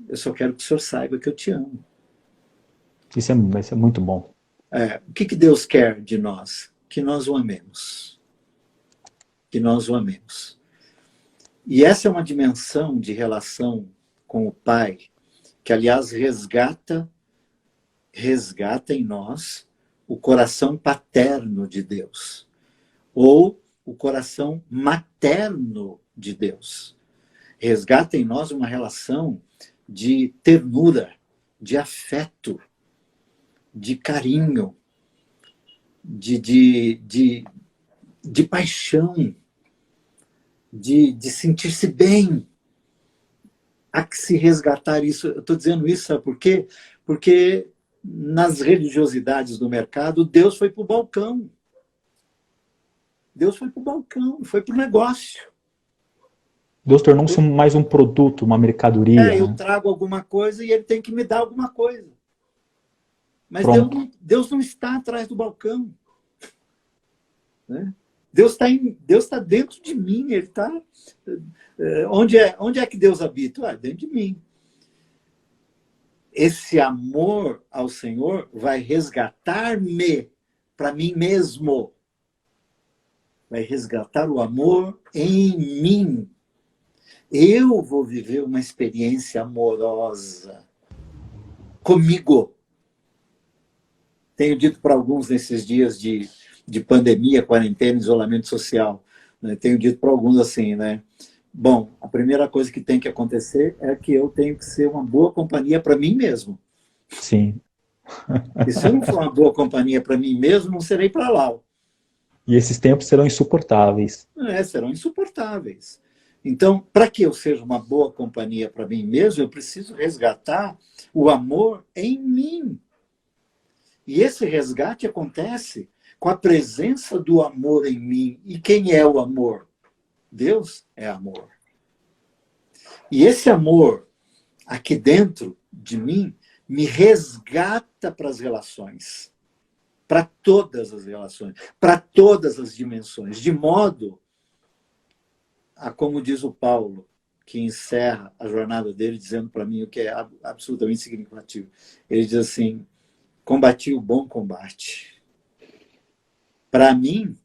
Eu só quero que o senhor saiba que eu te amo. Vai ser muito bom. O que Deus quer de nós? Que nós o amemos. Que nós o amemos. E essa é uma dimensão de relação com o Pai, que, aliás, resgata em nós o coração paterno de Deus, ou o coração materno de Deus. Resgata em nós uma relação de ternura, de afeto, de carinho, de paixão, de sentir-se bem. Há que se resgatar isso. Eu estou dizendo isso, sabe por quê? Porque nas religiosidades do mercado, Deus foi para o balcão. Deus foi para o balcão, foi para o negócio. Deus tornou-se mais um produto, uma mercadoria, Eu né? trago alguma coisa e ele tem que me dar alguma coisa. Mas Pronto. Deus não está atrás do balcão. Né? Deus tá dentro de mim. Ele está... Onde é que Deus habita? Dentro de mim. Esse amor ao Senhor vai resgatar-me para mim mesmo. Vai resgatar o amor em mim. Eu vou viver uma experiência amorosa comigo. Tenho dito para alguns nesses dias de pandemia, quarentena, isolamento social, né? Tenho dito para alguns assim, né? Bom, a primeira coisa que tem que acontecer é que eu tenho que ser uma boa companhia para mim mesmo. Sim. E se eu não for uma boa companhia para mim mesmo, não serei para lá. E esses tempos serão insuportáveis. Serão insuportáveis. Então, para que eu seja uma boa companhia para mim mesmo, eu preciso resgatar o amor em mim. E esse resgate acontece com a presença do amor em mim. E quem é o amor? Deus é amor. E esse amor aqui dentro de mim me resgata para as relações. Para todas as relações. Para todas as dimensões. De modo a, como diz o Paulo, que encerra a jornada dele dizendo para mim o que é absolutamente significativo. Ele diz assim, combati o bom combate. Para mim,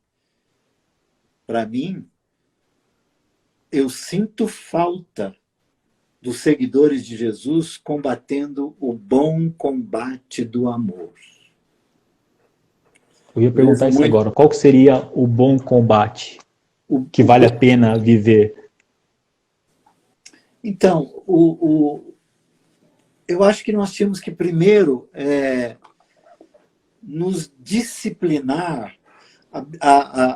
eu sinto falta dos seguidores de Jesus combatendo o bom combate do amor. Eu ia perguntar isso Muito, agora. Qual que seria o bom combate que vale a pena viver? Então, eu acho que nós tínhamos que primeiro nos disciplinar.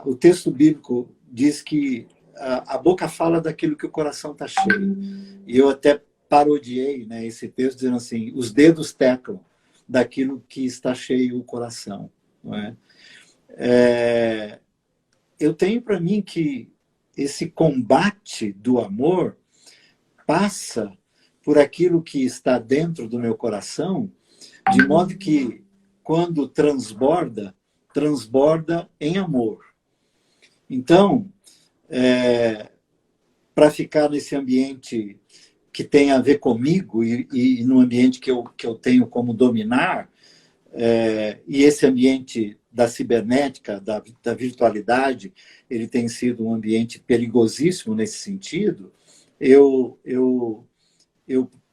O texto bíblico diz que a boca fala daquilo que o coração está cheio. E eu até parodiei, né, esse texto dizendo assim, os dedos teclam daquilo que está cheio o coração. Não é? Eu tenho para mim que esse combate do amor passa por aquilo que está dentro do meu coração, de modo que, quando transborda em amor. Então, para ficar nesse ambiente que tem a ver comigo e no ambiente que eu tenho como dominar, e esse ambiente da cibernética, da virtualidade, ele tem sido um ambiente perigosíssimo nesse sentido. Eu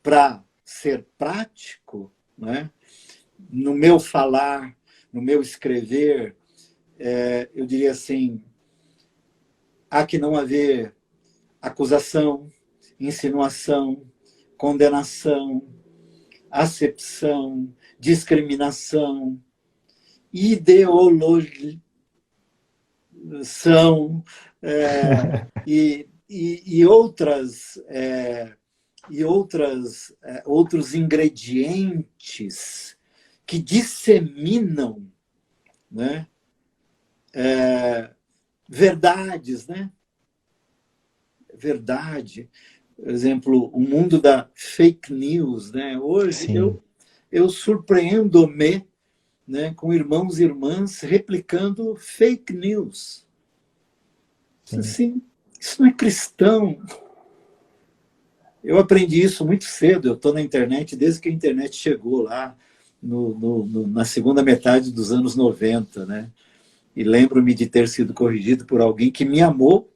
para ser prático, né, no meu falar, no meu escrever, eu diria assim, há que não haver acusação, insinuação, condenação, acepção, discriminação, ideologia. são, e outras, outros ingredientes que disseminam, né, verdades, né? Verdade. Por exemplo, o mundo da fake news, né? Hoje Sim, eu surpreendo-me, né, com irmãos e irmãs replicando fake news. sim. Assim, isso não é cristão. Eu aprendi isso muito cedo. Eu estou na internet desde que a internet chegou lá na segunda metade dos anos 90, né? E lembro-me de ter sido corrigido por alguém que me amou,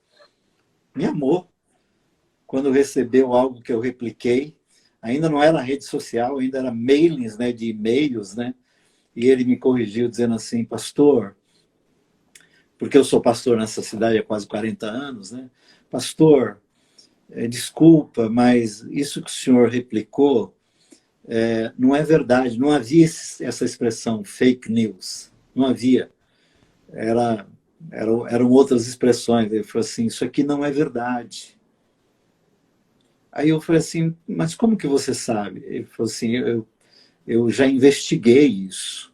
quando recebeu algo que eu repliquei. Ainda não era rede social, ainda era mailings, né, de e-mails, né? E ele me corrigiu dizendo assim: pastor, porque eu sou pastor nessa cidade há quase 40 anos, né? Pastor, desculpa, mas isso que o senhor replicou não é verdade. Não havia essa expressão fake news. Não havia. Eram outras expressões. Ele falou assim: isso aqui não é verdade. Aí eu falei assim: mas como que você sabe? Ele falou assim: eu já investiguei isso.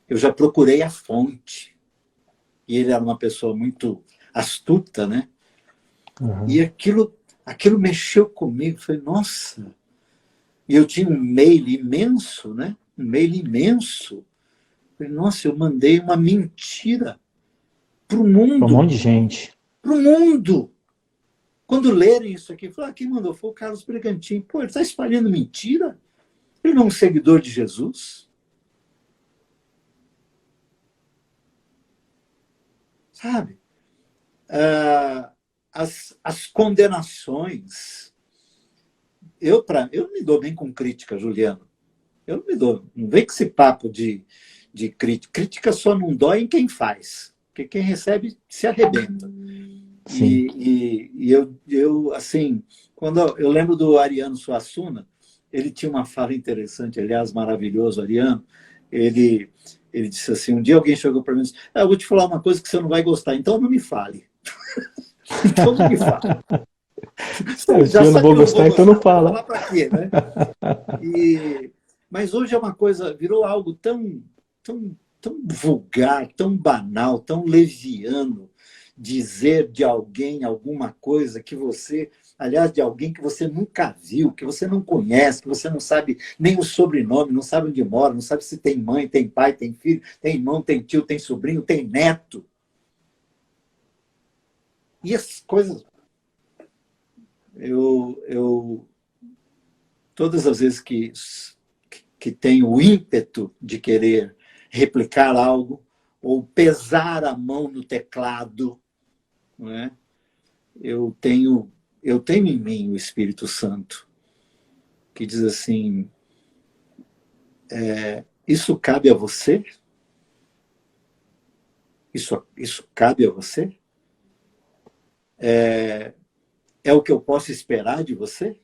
Eu já procurei a fonte. E ele era uma pessoa muito astuta, né? E Uhum. aquilo mexeu comigo. Eu falei: nossa. E eu tinha um mail imenso, né? Um mail imenso. Eu falei: nossa, eu mandei uma mentira para o Pra um mundo. monte de gente. Para o mundo. Quando lerem isso aqui, falar: quem mandou foi o Carlos Bragantini. Pô, ele está espalhando mentira? Ele não é um seguidor de Jesus? Sabe? As condenações. Eu me dou bem com crítica, Juliano. Eu não me dou. Não vem com esse papo de crítica. Crítica só não dói em quem faz. Porque quem recebe se arrebenta. Sim. E eu, assim, quando eu lembro do Ariano Suassuna, ele tinha uma fala interessante, aliás, maravilhoso, Ariano. Ele, ele disse assim: um dia alguém chegou para mim e disse: eu vou te falar uma coisa que você não vai gostar, então não me fale. Então não me fale. Se Já eu não sabe que vou eu não vou gostar, então não gostar, vou fala. falar para quê, né? Mas hoje é uma coisa, virou algo tão vulgar, tão banal, tão leviano, dizer de alguém alguma coisa que você, aliás, de alguém que você nunca viu, que você não conhece, que você não sabe nem o sobrenome, não sabe onde mora, não sabe se tem mãe, tem pai, tem filho, tem irmão, tem tio, tem sobrinho, tem neto. E as coisas, eu todas as vezes que tem o ímpeto de querer replicar algo ou pesar a mão no teclado, não é? eu tenho eu tenho em mim o Espírito Santo que diz assim: isso cabe a você? Isso cabe a você? É o que eu posso esperar de você?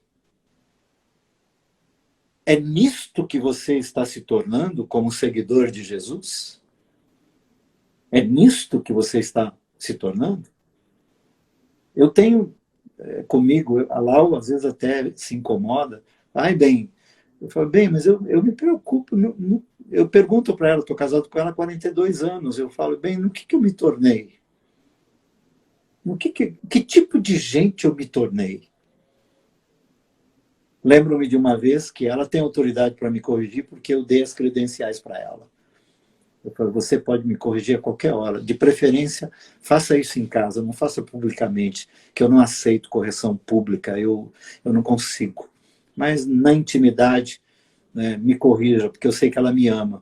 É nisto que você está se tornando como seguidor de Jesus? É nisto que você está se tornando? Eu tenho comigo, a Lau às vezes até se incomoda. Ai, bem, eu falo: bem, mas eu me preocupo. Eu pergunto para ela, estou casado com ela há 42 anos, eu falo: bem, no que eu me tornei? Que tipo de gente eu me tornei? Lembro-me de uma vez que ela tem autoridade para me corrigir porque eu dei as credenciais para ela. Eu falo: você pode me corrigir a qualquer hora. De preferência, faça isso em casa, não faça publicamente, que eu não aceito correção pública, eu não consigo. Mas na intimidade, né, me corrija, porque eu sei que ela me ama.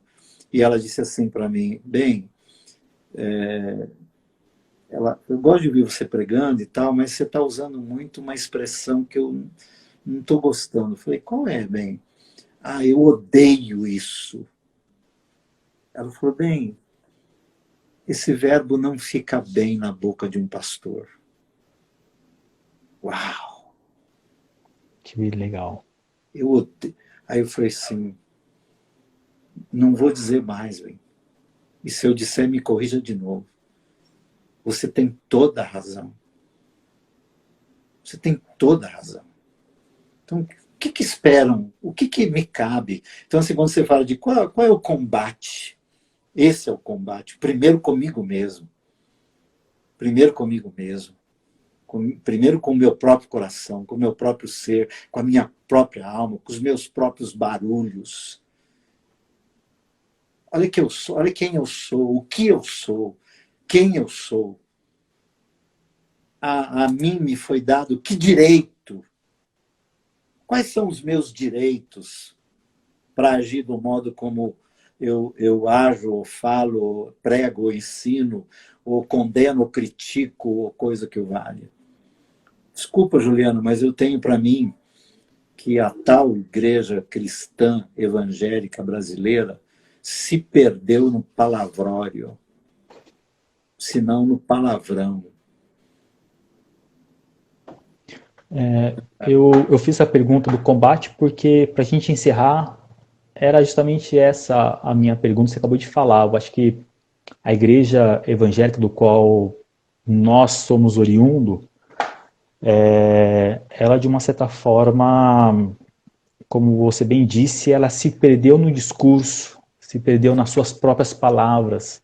E ela disse assim para mim: bem, eu gosto de ouvir você pregando e tal, mas você está usando muito uma expressão que eu não estou gostando. Eu falei: qual é, bem? Ah, eu odeio isso. Ela falou: bem, esse verbo não fica bem na boca de um pastor. Uau! Que legal. Eu odeio. Aí eu falei assim: não vou dizer mais, bem. E se eu disser, me corrija de novo. Você tem toda a razão. Você tem toda a razão. Então, o que esperam? O que me cabe? Então, assim, quando você fala de qual é o combate, esse é o combate. Primeiro comigo mesmo. Primeiro comigo mesmo. Primeiro com o meu próprio coração, com o meu próprio ser, com a minha própria alma, com os meus próprios barulhos. Olha que eu sou, olha quem eu sou, o que eu sou, quem eu sou. A mim me foi dado que direito? Quais são os meus direitos para agir do modo como eu ajo, ou falo, ou prego, ou ensino, ou condeno, ou critico, ou coisa que o valha? Desculpa, Juliano, mas eu tenho para mim que a tal igreja cristã evangélica brasileira se perdeu no palavrório, se não no palavrão. Eu fiz a pergunta do combate porque, para a gente encerrar, era justamente essa a minha pergunta, você acabou de falar. Eu acho que a igreja evangélica do qual nós somos oriundo, ela de uma certa forma, como você bem disse, ela se perdeu no discurso, se perdeu nas suas próprias palavras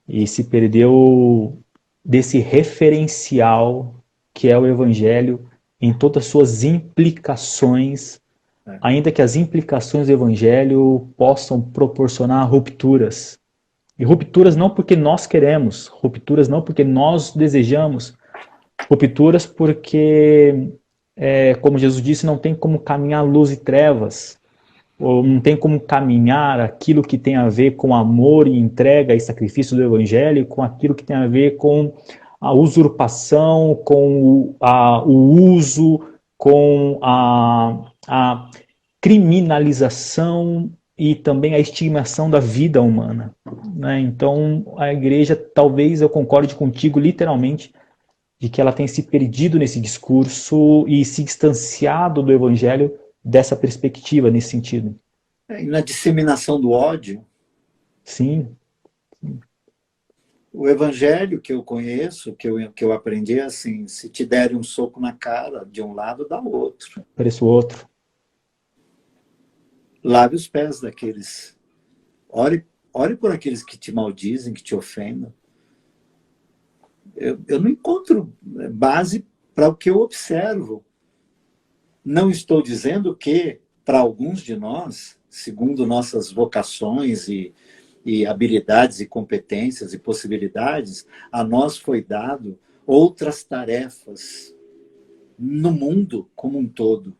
e se perdeu desse referencial que é o evangelho em todas as suas implicações, ainda que as implicações do evangelho possam proporcionar rupturas. E rupturas não porque nós queremos, rupturas não porque nós desejamos, rupturas porque, como Jesus disse, não tem como caminhar luz e trevas, ou não tem como caminhar aquilo que tem a ver com amor e entrega e sacrifício do evangelho, com aquilo que tem a ver com a usurpação, com o uso, com a criminalização e também a estigmação da vida humana, né? Então, a igreja, talvez eu concorde contigo literalmente, de que ela tem se perdido nesse discurso e se distanciado do evangelho dessa perspectiva, nesse sentido. E na disseminação do ódio, Sim. o evangelho que eu conheço, que eu aprendi é assim: se te derem um soco na cara, de um lado, dá o outro. Pareço outro. Lave os pés daqueles. Ore por aqueles que te maldizem, que te ofendam. Eu não encontro base para o que eu observo. Não estou dizendo que, para alguns de nós, segundo nossas vocações e habilidades e competências e possibilidades, a nós foi dado outras tarefas no mundo como um todo.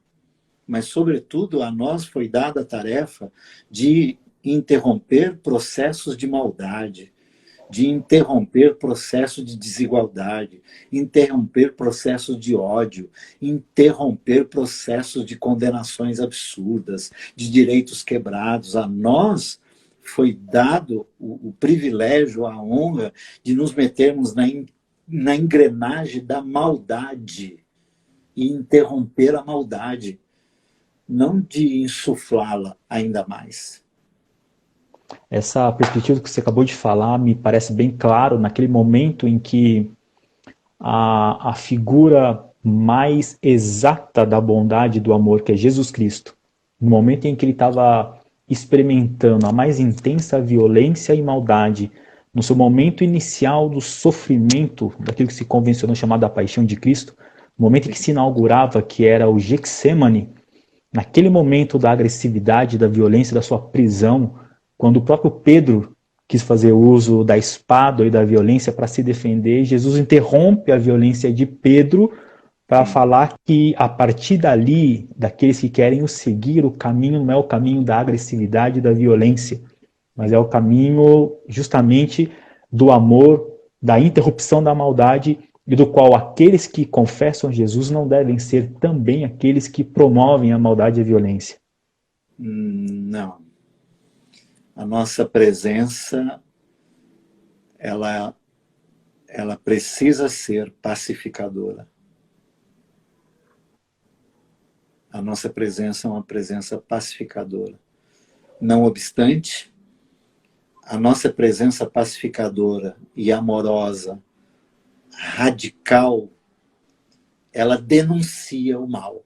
Mas, sobretudo, a nós foi dada a tarefa de interromper processos de maldade, de interromper processos de desigualdade, interromper processos de ódio, interromper processos de condenações absurdas, de direitos quebrados. A nós foi dado o privilégio, a honra de nos metermos na engrenagem da maldade e interromper a maldade, não de insuflá-la ainda mais. Essa perspectiva que você acabou de falar me parece bem claro naquele momento em que a figura mais exata da bondade e do amor, que é Jesus Cristo, no momento em que ele estava experimentando a mais intensa violência e maldade, no seu momento inicial do sofrimento, daquilo que se convencionou chamar da paixão de Cristo, no momento em que se inaugurava, que era o Getsemane, naquele momento da agressividade, da violência, da sua prisão, quando o próprio Pedro quis fazer uso da espada e da violência para se defender, Jesus interrompe a violência de Pedro para falar que, a partir dali, daqueles que querem o seguir, o caminho não é o caminho da agressividade e da violência, mas é o caminho justamente do amor, da interrupção da maldade, e do qual aqueles que confessam Jesus não devem ser também aqueles que promovem a maldade e a violência. Não. A nossa presença, ela precisa ser pacificadora. A nossa presença é uma presença pacificadora. Não obstante, a nossa presença pacificadora e amorosa radical, ela denuncia o mal.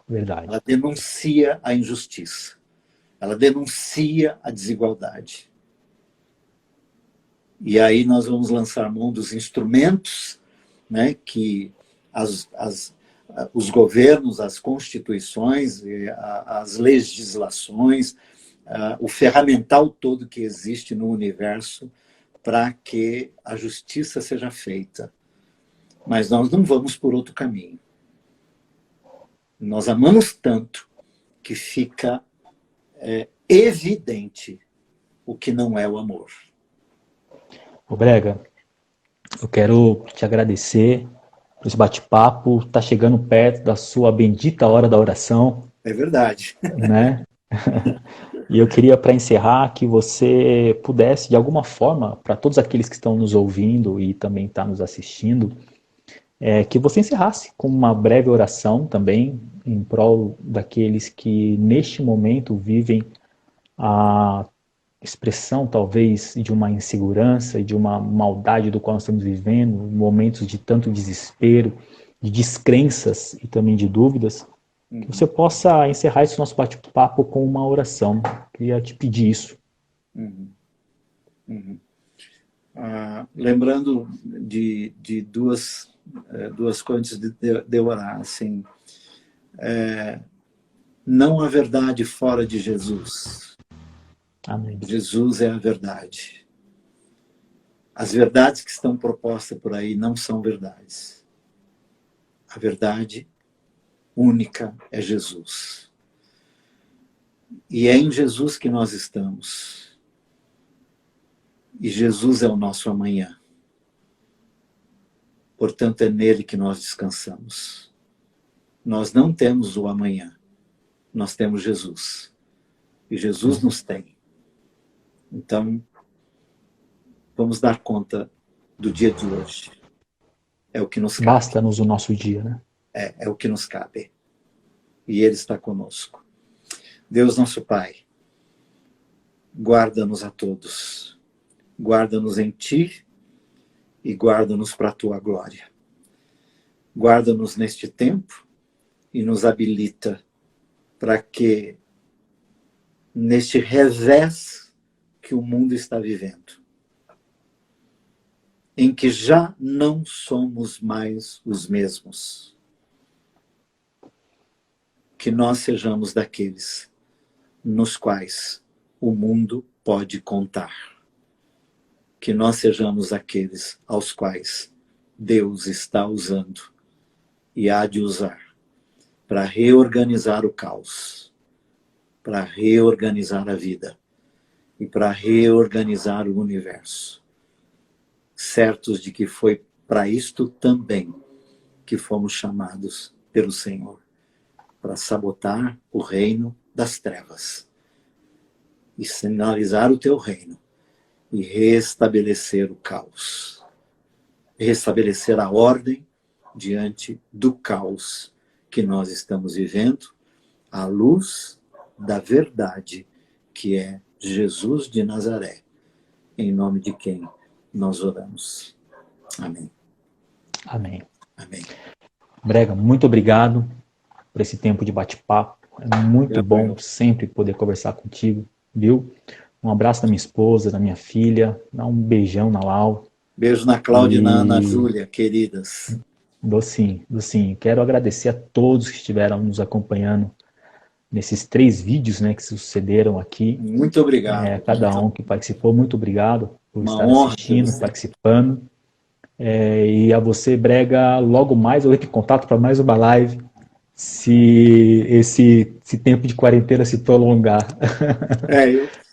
Verdade. Ela denuncia a injustiça. Ela denuncia a desigualdade. E aí nós vamos lançar mão dos instrumentos, né, que os governos, as constituições, as legislações, o ferramental todo que existe no universo para que a justiça seja feita. Mas nós não vamos por outro caminho. Nós amamos tanto que fica evidente o que não é o amor. Ô Brega, eu quero te agradecer por esse bate-papo. Está chegando perto da sua bendita hora da oração. É verdade. Né? E eu queria, para encerrar, que você pudesse, de alguma forma, para todos aqueles que estão nos ouvindo e também estão nos assistindo, que você encerrasse com uma breve oração também, em prol daqueles que, neste momento, vivem a expressão, talvez, de uma insegurança e de uma maldade do qual nós estamos vivendo, momentos de tanto desespero, de descrenças e também de dúvidas, que você possa encerrar esse nosso bate-papo com uma oração. Queria te pedir isso. Lembrando de duas coisas antes de orar, assim, não há verdade fora de Jesus. Amém. Jesus é a verdade. As verdades que estão propostas por aí não são verdades. A verdade única é Jesus. E é em Jesus que nós estamos. E Jesus é o nosso amanhã. Portanto, é nele que nós descansamos. Nós não temos o amanhã. Nós temos Jesus. E Jesus nos tem. Então, vamos dar conta do dia de hoje. É o que nos cabe. Basta-nos o nosso dia, né? É o que nos cabe. E Ele está conosco. Deus, nosso Pai, guarda-nos a todos. Guarda-nos em Ti e guarda-nos para a Tua glória. Guarda-nos neste tempo e nos habilita para que, neste revés que o mundo está vivendo, em que já não somos mais os mesmos, que nós sejamos daqueles nos quais o mundo pode contar. Que nós sejamos aqueles aos quais Deus está usando e há de usar para reorganizar o caos, para reorganizar a vida e para reorganizar o universo. Certos de que foi para isto também que fomos chamados pelo Senhor, para sabotar o reino das trevas e sinalizar o teu reino e restabelecer o caos, restabelecer a ordem diante do caos que nós estamos vivendo, à luz da verdade que é Jesus de Nazaré, em nome de quem nós oramos. Amém. Amém. Amém. Brega, muito obrigado por esse tempo de bate-papo. É muito bom sempre poder conversar contigo, viu? Um abraço da minha esposa, da minha filha, dá um beijão na Lau. Beijo na Cláudia e na Ana Júlia, queridas. Dou sim, dou sim. Quero agradecer a todos que estiveram nos acompanhando nesses 3 vídeos, né, que sucederam aqui. Muito obrigado. Cada um que participou, muito obrigado por Uma estar honra assistindo, participando. E a você, Brega, logo mais eu entro em contato para mais uma live, se esse tempo de quarentena se prolongar.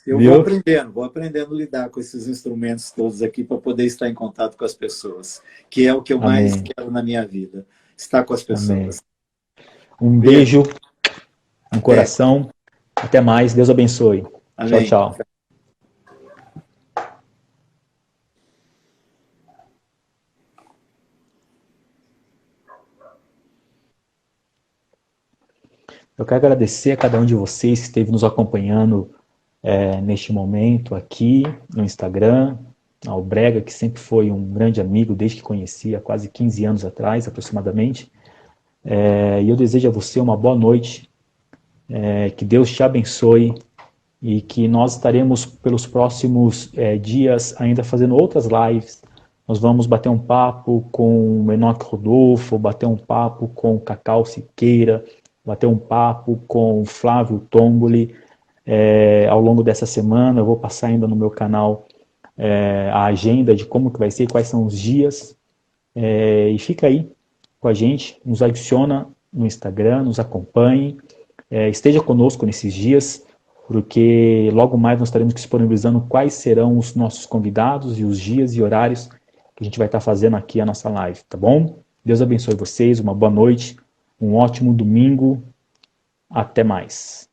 Eu vou aprendendo a lidar com esses instrumentos todos aqui para poder estar em contato com as pessoas, que é o que eu mais quero na minha vida, estar com as pessoas. Amém. Um beijo no coração. Até mais. Deus abençoe. Amém. Tchau, tchau. Eu quero agradecer a cada um de vocês que esteve nos acompanhando neste momento aqui no Instagram, ao Brega, que sempre foi um grande amigo desde que conheci, há quase 15 anos atrás, aproximadamente. E eu desejo a você uma boa noite, que Deus te abençoe e que nós estaremos pelos próximos dias ainda fazendo outras lives. Nós vamos bater um papo com o Enoque Rodolfo, bater um papo com o Cacau Siqueira, bater um papo com o Flávio Tomboli. Ao longo dessa semana eu vou passar ainda no meu canal a agenda de como que vai ser, quais são os dias. E fica aí com a gente, nos adiciona no Instagram, nos acompanhe, esteja conosco nesses dias, porque logo mais nós estaremos disponibilizando quais serão os nossos convidados e os dias e horários que a gente vai estar fazendo aqui a nossa live, tá bom? Deus abençoe vocês, uma boa noite, um ótimo domingo, até mais.